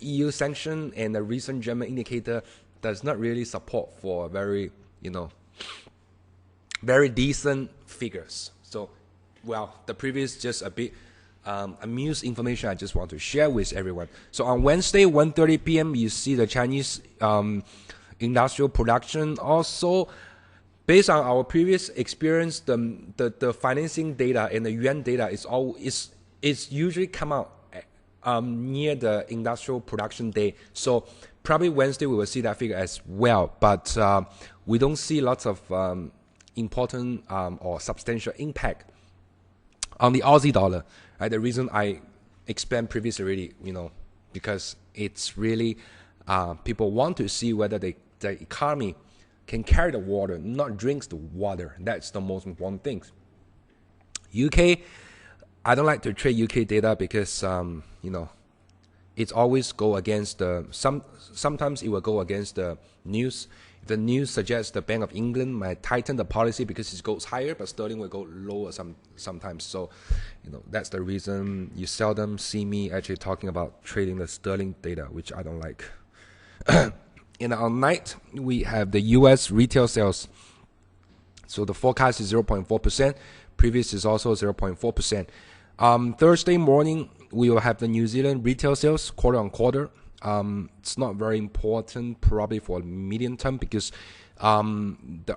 EU sanction and the recent German indicator does not really support for very, very decent figures. So, well, the previous just a bit amused information I just want to share with everyone. So on Wednesday, 1:30 p.m., you see the Chinese industrial production. Also, based on our previous experience, the financing data and the yuan data is usually come out near the industrial production day. So probably Wednesday we will see that figure as well. But we don't see lots of important or substantial impact on the Aussie dollar. The reason I explained previously already, because it's really people want to see whether the economy can carry the water, not drinks the water. That's the most important thing. UK, I don't like to trade UK data because it's always go against the sometimes it will go against the news. If the news suggests the Bank of England might tighten the policy because it goes higher, but sterling will go lower sometimes. So that's the reason you seldom see me actually talking about trading the sterling data, which I don't like. And on night, we have the US retail sales. So the forecast is 0.4%. Previous is also 0.4%. Thursday morning, we will have the New Zealand retail sales quarter on quarter. It's not very important probably for medium term because the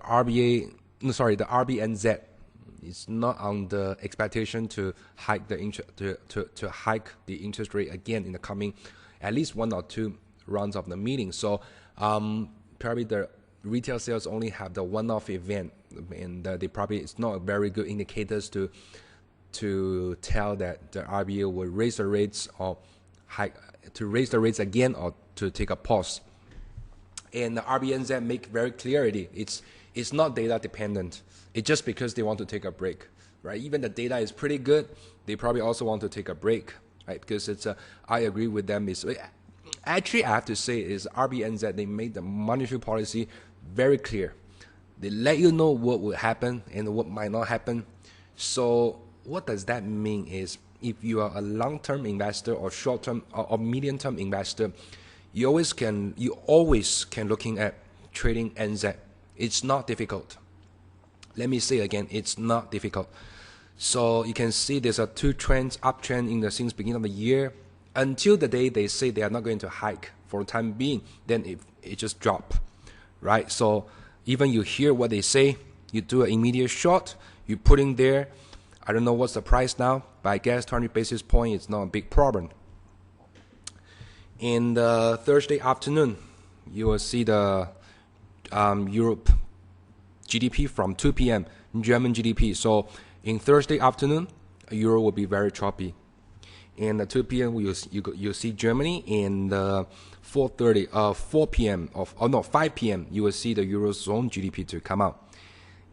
RBNZ is not on the expectation to hike to hike the interest rate again in the coming at least 1 or 2 rounds of the meeting. So probably the retail sales only have the one-off event, and they probably it's not very good indicators to tell that the RBA will raise the rates or raise the rates again or to take a pause. And the RBNZ make very clarity it's not data dependent. It's just because they want to take a break, right? Even the data is pretty good, they probably also want to take a break, right? Because it's I agree with them. Actually, I have to say is RBNZ, they made the monetary policy very clear. They let you know what will happen and what might not happen. So what does that mean is if you are a long-term investor or short-term or medium-term investor, you always can looking at trading NZ. It's not difficult. Let me say again, it's not difficult. So you can see there's a 2 trends, uptrend since beginning of the year. Until the day they say they are not going to hike for the time being, then it just drop, right? So even you hear what they say, you do an immediate short, you put in there. I don't know what's the price now, but I guess 20 basis points is not a big problem. In the Thursday afternoon, you will see the Europe GDP from 2 p.m. German GDP. So in Thursday afternoon, euro will be very choppy. And at 2 p.m. you'll see Germany. In 4 p.m. 5 p.m. you will see the Eurozone GDP to come out.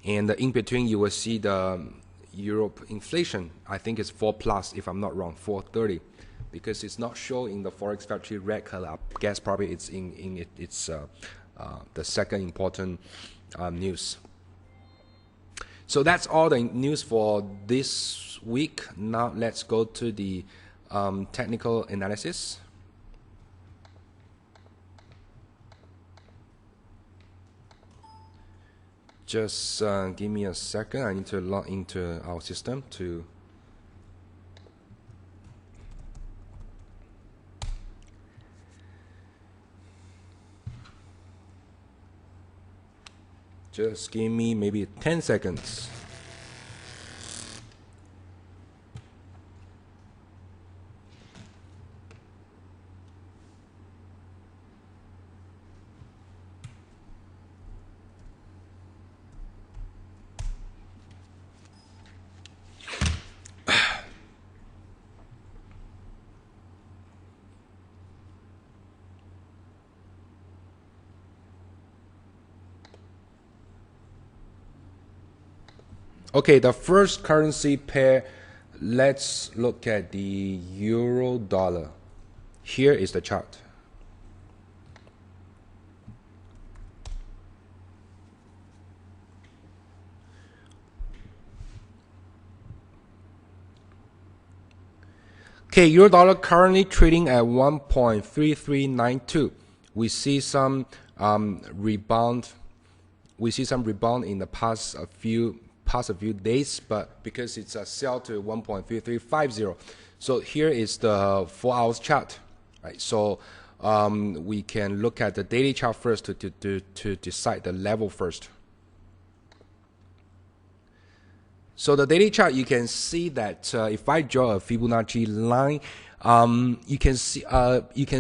And in between you will see the Europe inflation. I think it's 4+, if I'm not wrong, 4.30, because it's not shown in the Forex factory red color. I guess probably it's it's the second important news. So that's all the news for this week. Now let's go to the technical analysis. Just give me a second. I need to log into our system to just give me maybe 10 seconds. Okay, the first currency pair, let's look at the euro dollar. Here is the chart. Okay, euro dollar currently trading at 1.3392. We see some rebound. We see some rebound in the past few days, but because it's a sell to 1.3350. So here is the 4 hours chart, right? So we can look at the daily chart first to decide the level first. So the daily chart, you can see that if I draw a Fibonacci line, you can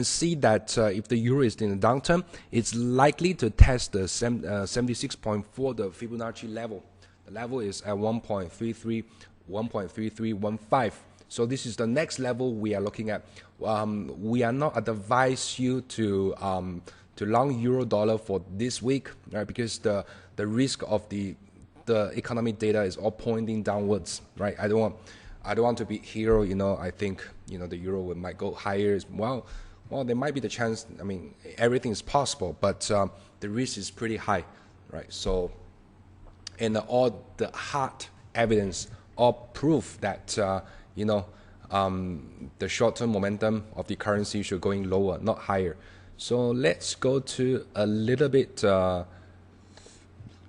see that if the euro is in a downturn, it's likely to test the 76.4, the Fibonacci level. The level is at 1.3315. So this is the next level we are looking at. We are not advise you to long euro dollar for this week, right? Because the risk of the economic data is all pointing downwards, right? I don't want to be hero, I think, the euro might go higher. Well, there might be the chance. I mean, everything is possible, but the risk is pretty high, right? So, and all the hard evidence all proof that, the short-term momentum of the currency should going lower, not higher. So let's go to a little bit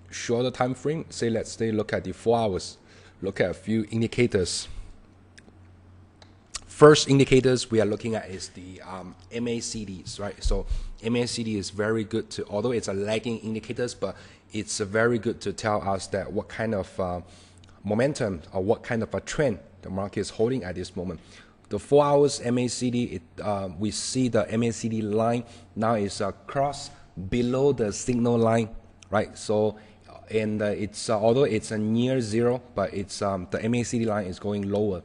shorter time frame. Let's look at the 4 hours. Look at a few indicators. First indicators we are looking at is the MACDs, right? So MACD is very good to, although it's a lagging indicators, but it's very good to tell us that what kind of momentum or what kind of a trend the market is holding at this moment. The 4 hours MACD, we see the MACD line now is cross below the signal line, right? So, and it's although it's a near zero, but it's the MACD line is going lower,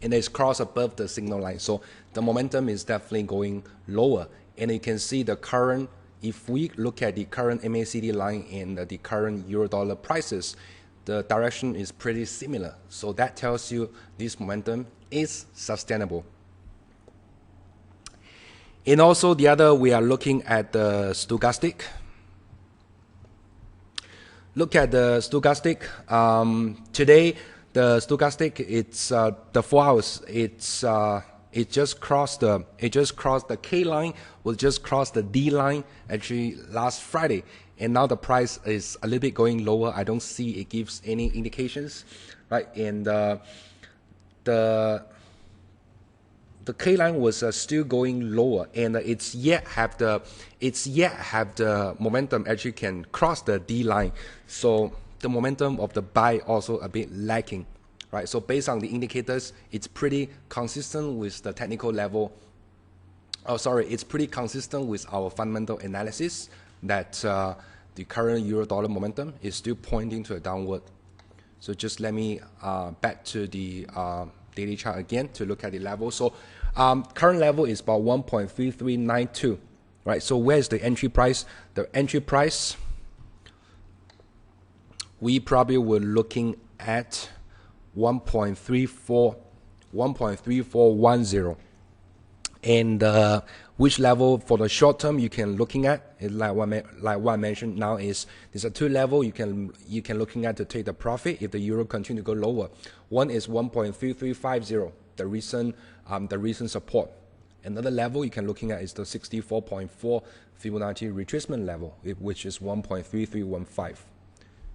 and it's cross above the signal line. So the momentum is definitely going lower, and you can see the current. If we look at the current MACD line and the current euro dollar prices, the direction is pretty similar. So that tells you this momentum is sustainable. And also the other, we are looking at the stochastic. Look at the stochastic. Today, the stochastic, it's the 4 hours. It just crossed the K line, will just cross the D line actually last Friday, and now the price is a little bit going lower. I don't see it gives any indications, right? And the K line was still going lower, and it's yet have the momentum actually can cross the D line. So the momentum of the buy also a bit lacking, right? So based on the indicators, it's pretty consistent with the technical level. It's pretty consistent with our fundamental analysis that the current euro dollar momentum is still pointing to a downward. So just let me back to the daily chart again to look at the level. So current level is about 1.3392, right? So where's the entry price? The entry price, we probably were looking at 1.3410, and which level for the short term you can looking at is like what I mentioned now is there's a two level you can looking at to take the profit if the euro continue to go lower. One is 1.3350, the recent support. Another level you can looking at is the 64.4 Fibonacci retracement level, which is 1.3315.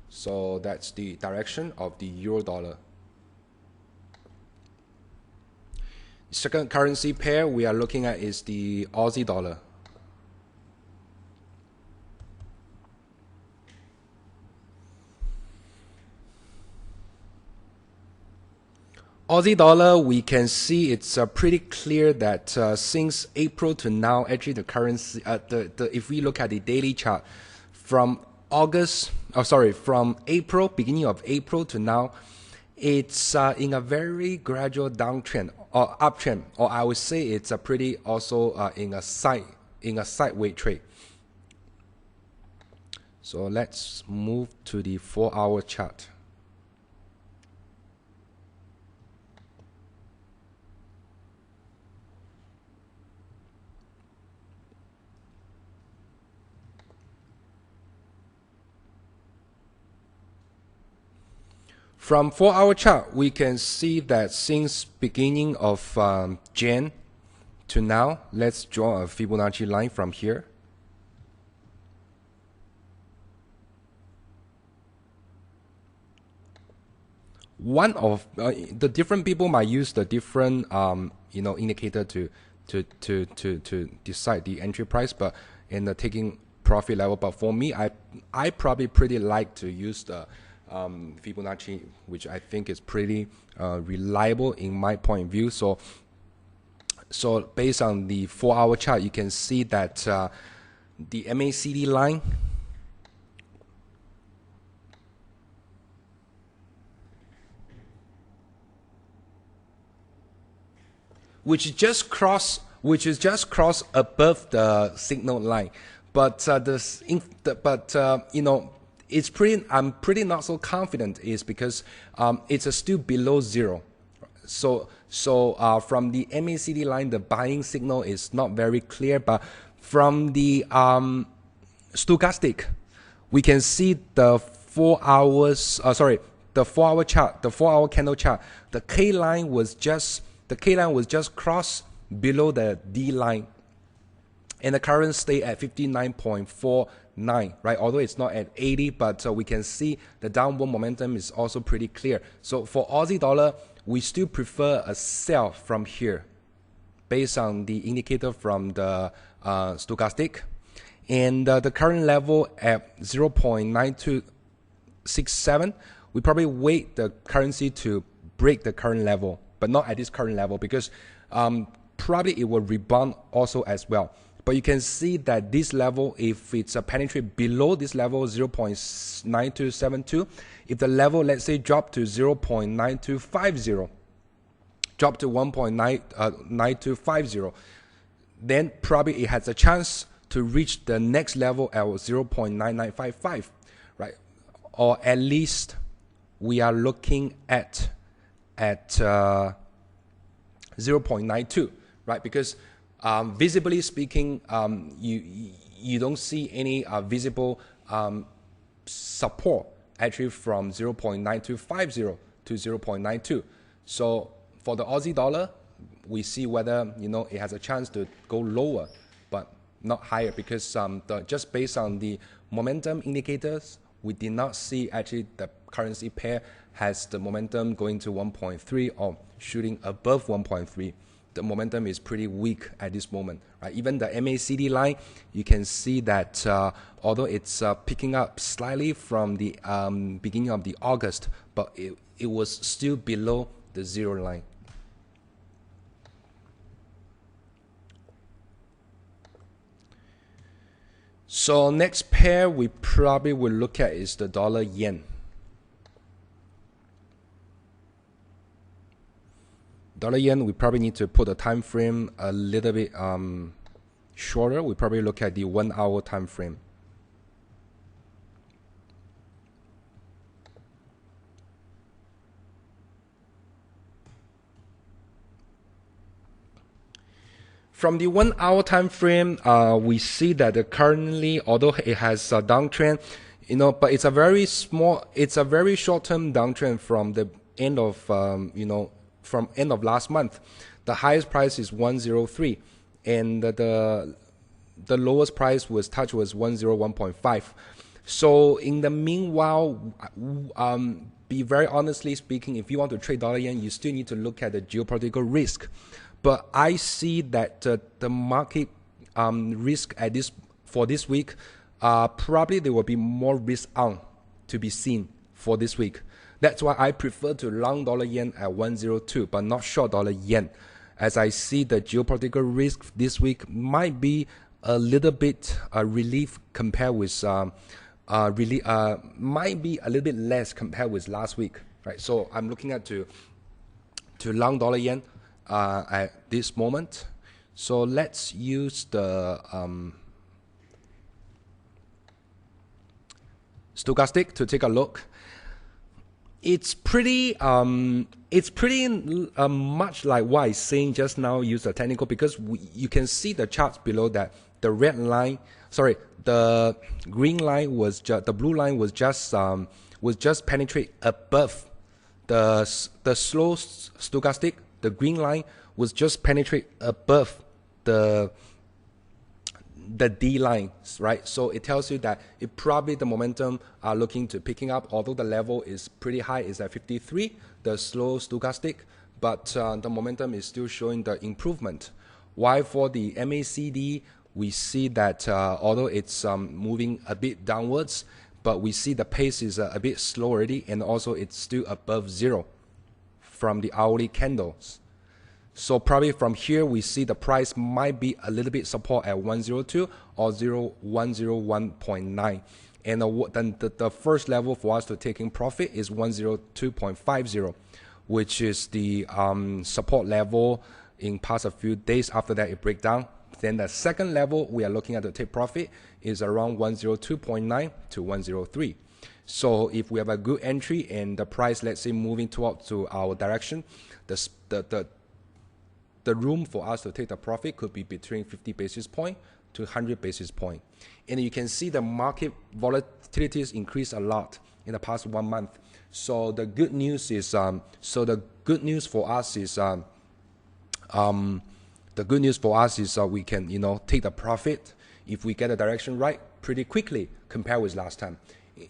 So that's the direction of the euro dollar. Second currency pair we are looking at is the Aussie dollar. Aussie dollar, we can see it's pretty clear that since April to now, actually the currency, if we look at the daily chart, from April, beginning of April to now, it's in a very gradual downtrend or uptrend, or I would say it's a pretty also in a sideways trade. So let's move to the 4 hour chart. From 4-hour chart, we can see that since beginning of Jan to now, let's draw a Fibonacci line from here. One of the different people might use the different indicator to decide the entry price, but in the taking profit level. But for me, I probably pretty like to use the Fibonacci, which I think is pretty reliable in my point of view. So based on the 4-hour chart, you can see that the MACD line which is just cross above the signal line, but it's pretty. I'm pretty not so confident is because it's still below zero. So from the MACD line, the buying signal is not very clear. But from the stochastic, we can see the 4-hour chart, the 4-hour candle chart. The K line was just crossed below the D line, and the current stay at 59.49, right? Although it's not at 80, but we can see the downward momentum is also pretty clear. So for Aussie dollar, we still prefer a sell from here, based on the indicator from the stochastic, and the current level at 0.9267. We probably wait the currency to break the current level, but not at this current level, because probably it will rebound also as well. But you can see that this level, if it's penetrate below this level 0.9272, if the level, let's say, drop to 0.9250, drop to 1.9250, then probably it has a chance to reach the next level at 0.9955, right? Or at least we are looking at 0.92, right? Because visibly speaking, you don't see any visible support actually from 0.9250 to 0.92. So for the Aussie dollar, we see whether it has a chance to go lower, but not higher, because just based on the momentum indicators, we did not see actually the currency pair has the momentum going to 1.3 or shooting above 1.3. The momentum is pretty weak at this moment, right? Even the MACD line, you can see that although it's picking up slightly from the beginning of the August, but it was still below the zero line. So next pair we probably will look at is the dollar yen. Dollar yen, we probably need to put the time frame a little bit shorter. We probably look at the 1-hour time frame. From the 1-hour time frame, we see that currently, although it has a downtrend, but it's a very short-term downtrend from the end of from end of last month. The highest price is 103, and the lowest price was 101.5. So in the meanwhile, be very honestly speaking, if you want to trade dollar yen, you still need to look at the geopolitical risk. But I see that the market risk for this week, probably there will be more risk on to be seen for this week. That's why I prefer to long dollar yen at 102, but not short dollar yen, as I see the geopolitical risk this week might be a little bit relief compared with might be a little bit less compared with last week, right? So I'm looking at to long dollar yen at this moment. So let's use the stochastic to take a look. It's pretty much like what I was saying just now. Use the technical, because you can see the charts below that the red line, the green line was the blue line was just penetrate above the slow stochastic, the green line, was just penetrate above the D lines, right? So it tells you that it probably the momentum are looking to picking up, although the level is pretty high, is at 53, the slow stochastic, but the momentum is still showing the improvement. While for the MACD, we see that although it's moving a bit downwards, but we see the pace is a bit slow already, and also it's still above 0 from the hourly candles. So probably from here, we see the price might be a little bit support at 102 or 101.9. And then the first level for us to taking profit is 102.50, which is the support level in past a few days. After that, it break down. Then the second level we are looking at to take profit is around 102.9 to 103. So if we have a good entry and the price, let's say, moving towards to our direction, the room for us to take the profit could be between 50 basis point to 100 basis point. And you can see the market volatilities increased a lot in the past 1 month. So the good news is, for us is, we can, take the profit if we get the direction right pretty quickly compared with last time.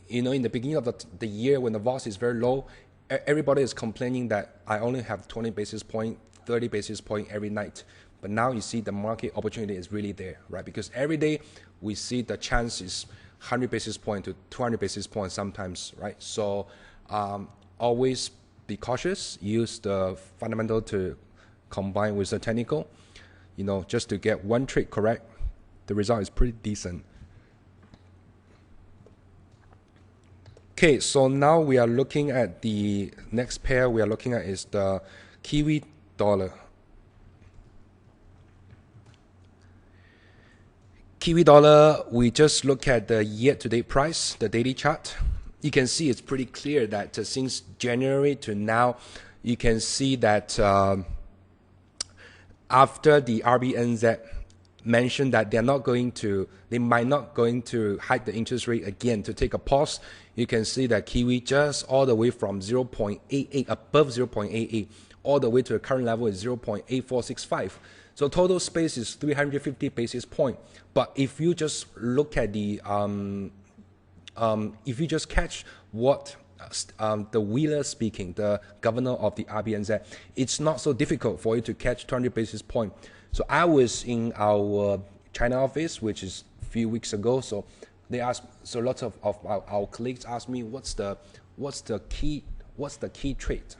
In the beginning of the year when the VOS is very low, everybody is complaining that I only have 20 basis point, 30 basis point every night. But now you see the market opportunity is really there, right? Because every day we see the chance is 100 basis point to 200 basis points sometimes, right? So always be cautious, use the fundamental to combine with the technical, just to get one trade correct. The result is pretty decent. Okay, so now we are looking at the next pair we are looking at is the Kiwi dollar. Kiwi dollar, we just look at the year-to-date price, the daily chart. You can see it's pretty clear that since January to now, you can see that after the RBNZ mentioned that they might not going to hike the interest rate again to take a pause, you can see that Kiwi just all the way from 0.88, above 0.88, all the way to the current level is 0.8465. So total space is 350 basis point. But if you just look at the, if you just catch what the Wheeler speaking, the governor of the RBNZ, it's not so difficult for you to catch 200 basis point. So I was in our China office, which is a few weeks ago. So they asked, so lots of our colleagues asked me, what's the key trade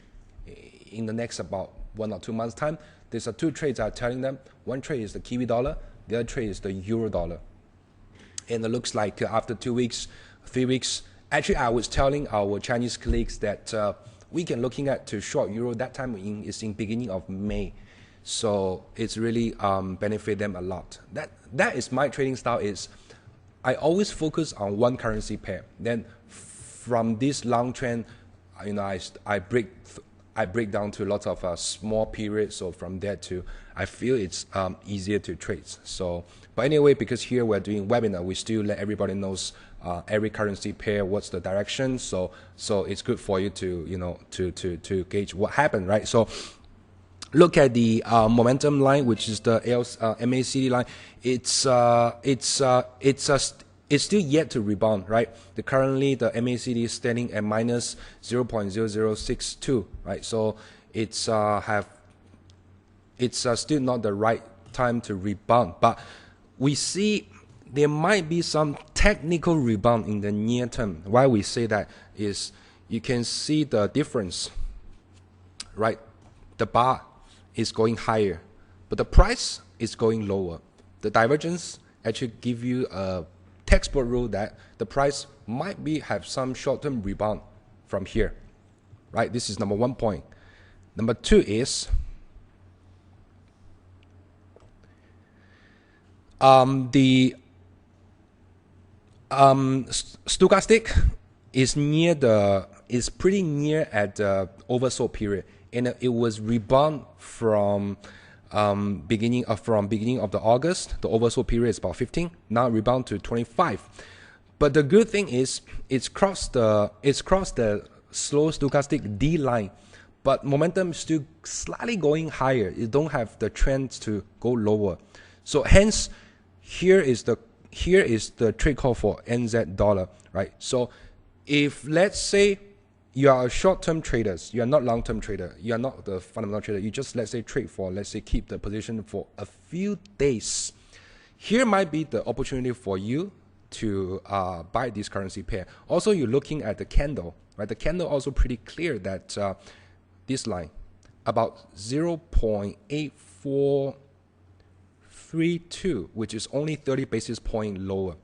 in the next about 1 or 2 months time. There's two trades I'm telling them. One trade is the Kiwi dollar, the other trade is the Euro dollar. And it looks like after 2 weeks, 3 weeks, actually I was telling our Chinese colleagues that we can looking at to short Euro. That time is in beginning of May. So it's really benefit them a lot. That is my trading style. Is I always focus on one currency pair. Then from this long trend, I break down to lots of small periods. So from there to I feel it's easier to trade. So but anyway, because here we're doing webinar, we still let everybody knows every currency pair what's the direction. So it's good for you to to gauge what happened, right? So look at the momentum line, which is the MACD line. It's still yet to rebound, right? Currently the MACD is standing at minus 0.0062, right? So it's still not the right time to rebound, but we see there might be some technical rebound in the near term. Why we say that is you can see the difference, right? The bar is going higher, but the price is going lower. The divergence actually give you a textbook rule that the price might have some short-term rebound from here, right? This is number 1 point. Number 2 is the stochastic is pretty near at the oversold period, and it was rebound from beginning of the August. The oversold period is about 15. Now rebound to 25. But the good thing is it's crossed the slow stochastic D line, but momentum is still slightly going higher. You don't have the trend to go lower. So hence, here is the trade call for NZ dollar, right? So if let's say you are a short-term traders, you are not long-term trader, you are not the fundamental trader, you just let's say trade for, let's say keep the position for a few days. Here might be the opportunity for you to buy this currency pair. Also, you're looking at the candle, right? The candle also pretty clear that this line about 0.8432, which is only 30 basis point lower.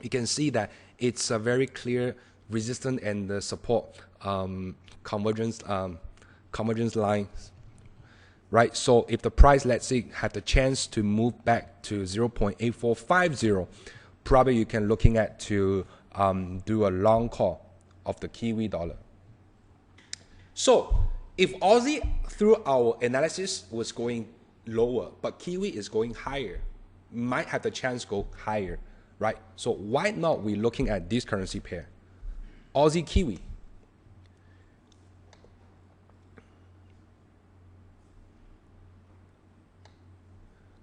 You can see that it's a very clear resistance and the support convergence lines, right? So if the price, let's say, had the chance to move back to 0.8450, probably you can looking at to do a long call of the Kiwi dollar. So if Aussie through our analysis was going lower, but Kiwi is going higher, might have the chance go higher, right? So why not we looking at this currency pair, Aussie Kiwi?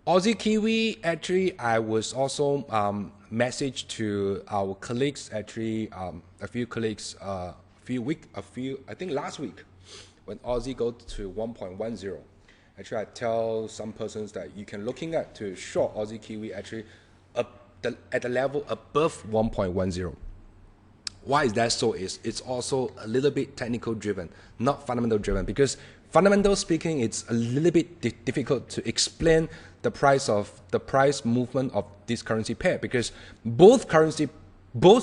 Aussie Kiwi, actually, I was also messaged to our colleagues, actually, a few colleagues, I think last week, when Aussie go to 1.10. Actually, I tell some persons that you can looking at to short Aussie Kiwi actually at the level above 1.10. Why is that so? It's also a little bit technical driven, not fundamental driven, because fundamental speaking, it's a little bit difficult to explain the price movement of this currency pair, because both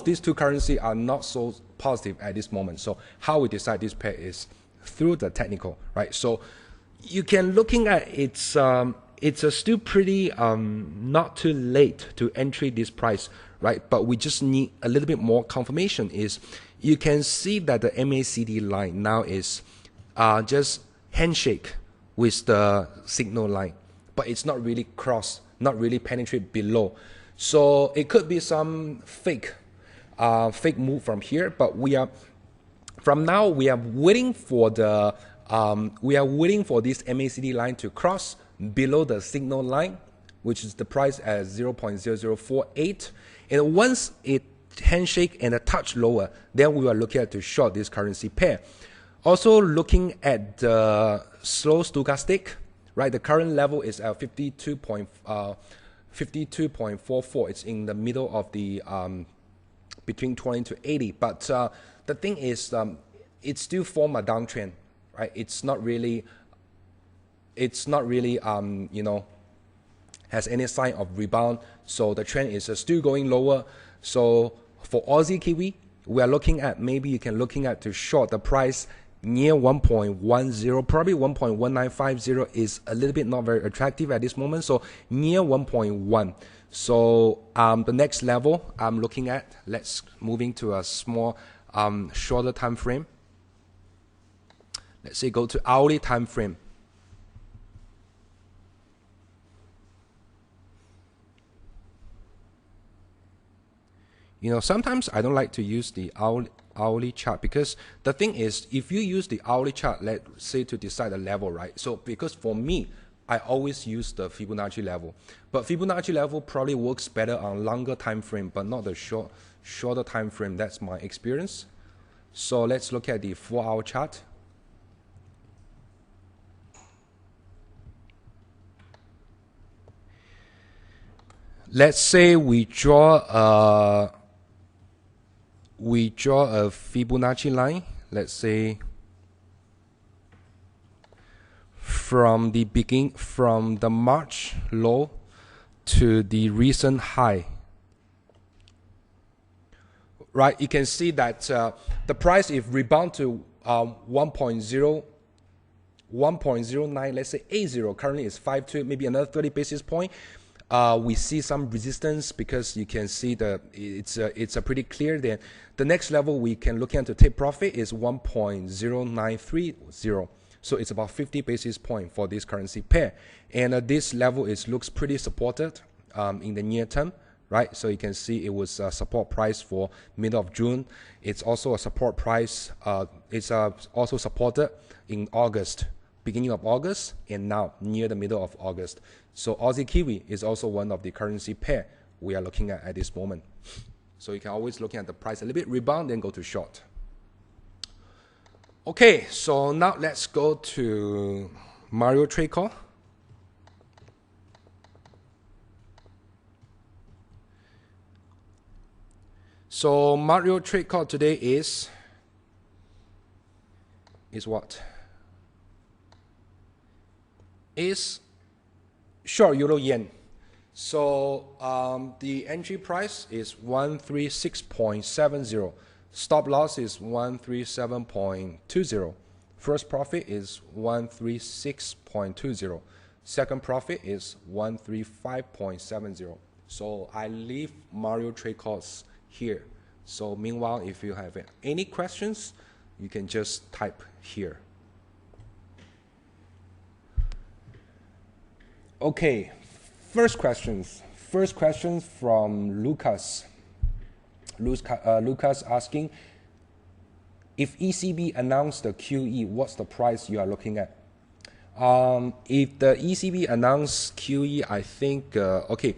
these two currencies are not so positive at this moment. So how we decide this pair is through the technical, right? So you can looking at it's still pretty not too late to entry this price, right? But we just need a little bit more confirmation. Is you can see that the MACD line now is just handshake with the signal line, but it's not really cross, not really penetrate below. So it could be some fake move from here, but we are waiting for the this MACD line to cross below the signal line, which is the price at 0.0048. And once it handshake and a touch lower, then we are looking at to short this currency pair. Also looking at the slow stochastic, right? The current level is at 52.44. It's in the middle of the between 20 to 80. But the thing is, it still form a downtrend, right? It's not really has any sign of rebound. So the trend is still going lower. So for Aussie Kiwi, we are looking at, maybe you can looking at to short the price near 1.10, probably 1.1950 is a little bit not very attractive at this moment. So near 1.1. So the next level I'm looking at, let's moving to a small shorter time frame. Let's say go to hourly time frame. You know, sometimes I don't like to use the hourly chart, because the thing is, if you use the hourly chart, let's say to decide the level, right? So because for me, I always use the Fibonacci level, but Fibonacci level probably works better on longer time frame, but not the shorter time frame. That's my experience. So let's look at the 4-hour chart. Let's say we draw a Fibonacci line, let's say from the March low to the recent high, right? You can see that the price, if rebound to 1.09, let's say 80, currently is 5.2, maybe another 30 basis point. We see some resistance, because you can see it's a pretty clear. Then the next level we can look at to take profit is 1.0930. So it's about 50 basis point for this currency pair, and this level looks pretty supported in the near term, right? So you can see it was a support price for middle of June. It's also a support price. It's also supported in August, beginning of August, and now near the middle of August. So Aussie Kiwi is also one of the currency pair we are looking at this moment. So you can always look at the price a little bit rebound, then go to short. Okay, so now let's go to Mario trade call. So Mario trade call today is what? Is short euro yen. So the entry price is 136.70. Stop loss is 137.20. First profit is 136.20. Second profit is 135.70. So I leave Mario trade calls here. So meanwhile, if you have any questions, you can just type here. Okay, first questions from Lucas. Lucas asking, if ECB announced the QE, what's the price you are looking at? If the ECB announced QE, I think, okay,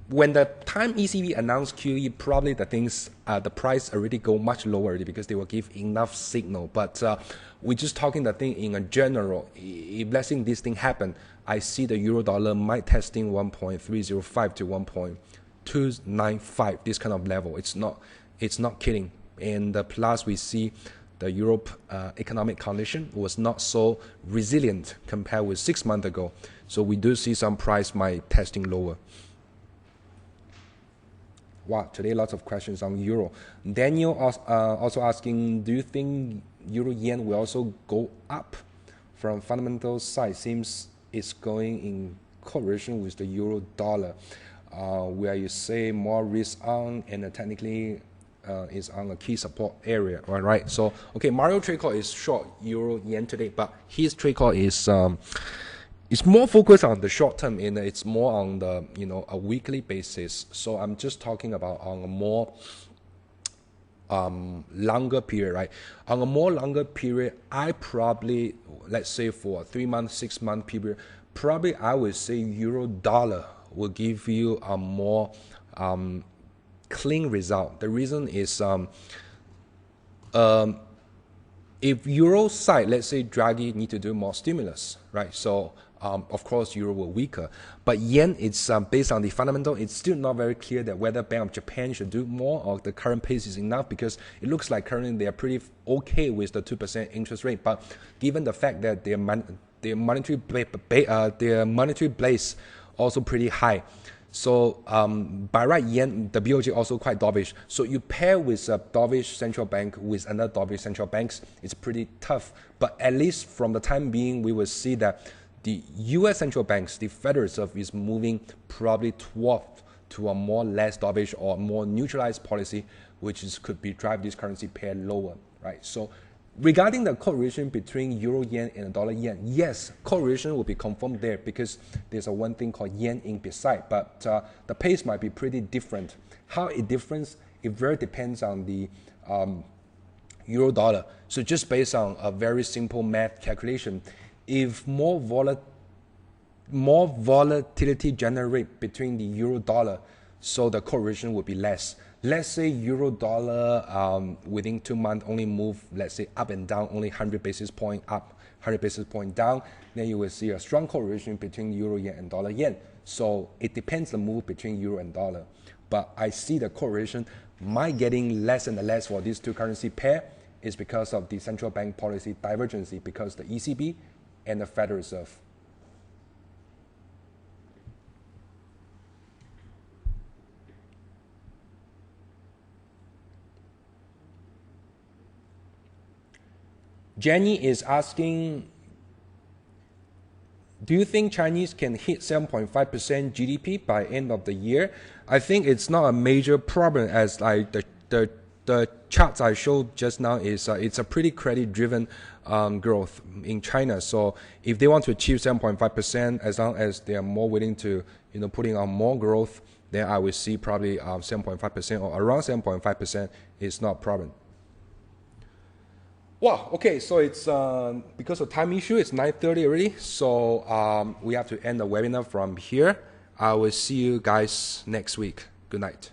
when the time ECB announced QE, probably the price already go much lower already because they will give enough signal. But we're just talking the thing in a general. If let's say this thing happen, I see the euro dollar might testing 1.305 to 1.295, this kind of level. It's not kidding. And plus we see the Europe economic condition was not so resilient compared with 6 months ago. So we do see some price might testing lower. Wow, today lots of questions on euro. Daniel also asking, do you think euro yen will also go up? From fundamental side, seems it's going in correlation with the euro dollar, where you say more risk on and technically is on a key support area, all right? So okay, Mario trade call is short euro yen today, but his trade call is it's more focused on the short term, and it's more on the a weekly basis. So I'm just talking about on a more longer period, right? On a more longer period, I probably, let's say for a 3 month, 6 month period, probably I would say euro dollar will give you a more clean result. The reason is if euro side, let's say Draghi need to do more stimulus, right? So of course euro will weaker, but yen, it's based on the fundamental, it's still not very clear that whether Bank of Japan should do more or the current pace is enough, because it looks like currently they are pretty okay with the 2% interest rate. But given the fact that their monetary base also pretty high, so by right yen, the BOJ also quite dovish. So you pair with a dovish central bank with another dovish central banks, it's pretty tough. But at least from the time being, we will see that the U.S. central banks, the Federal Reserve, is moving probably to a more less dovish or more neutralized policy, which could be drive this currency pair lower, right? So regarding the correlation between euro yen and dollar yen, yes, correlation will be confirmed there because there's a one thing called yen ink beside, but the pace might be pretty different. How it differs, it very depends on the euro dollar. So just based on a very simple math calculation, if more volatility generate between the euro dollar, so the correlation would be less. Let's say euro dollar within 2 months only move, let's say up and down, only 100 basis point up, 100 basis point down, then you will see a strong correlation between euro yen and dollar yen. So it depends the move between euro and dollar. But I see the correlation might getting less and less for these two currency pair is because of the central bank policy divergence, because the ECB and the Federal Reserve. Jenny is asking, do you think Chinese can hit 7.5% GDP by end of the year? I think it's not a major problem, as like the the charts I showed just now is it's a pretty credit-driven growth in China. So if they want to achieve 7.5%, as long as they are more willing to, putting on more growth, then I will see probably 7.5% or around 7.5% is not a problem. Wow, okay, so it's because of time issue, it's 9:30 already, so we have to end the webinar from here. I will see you guys next week. Good night.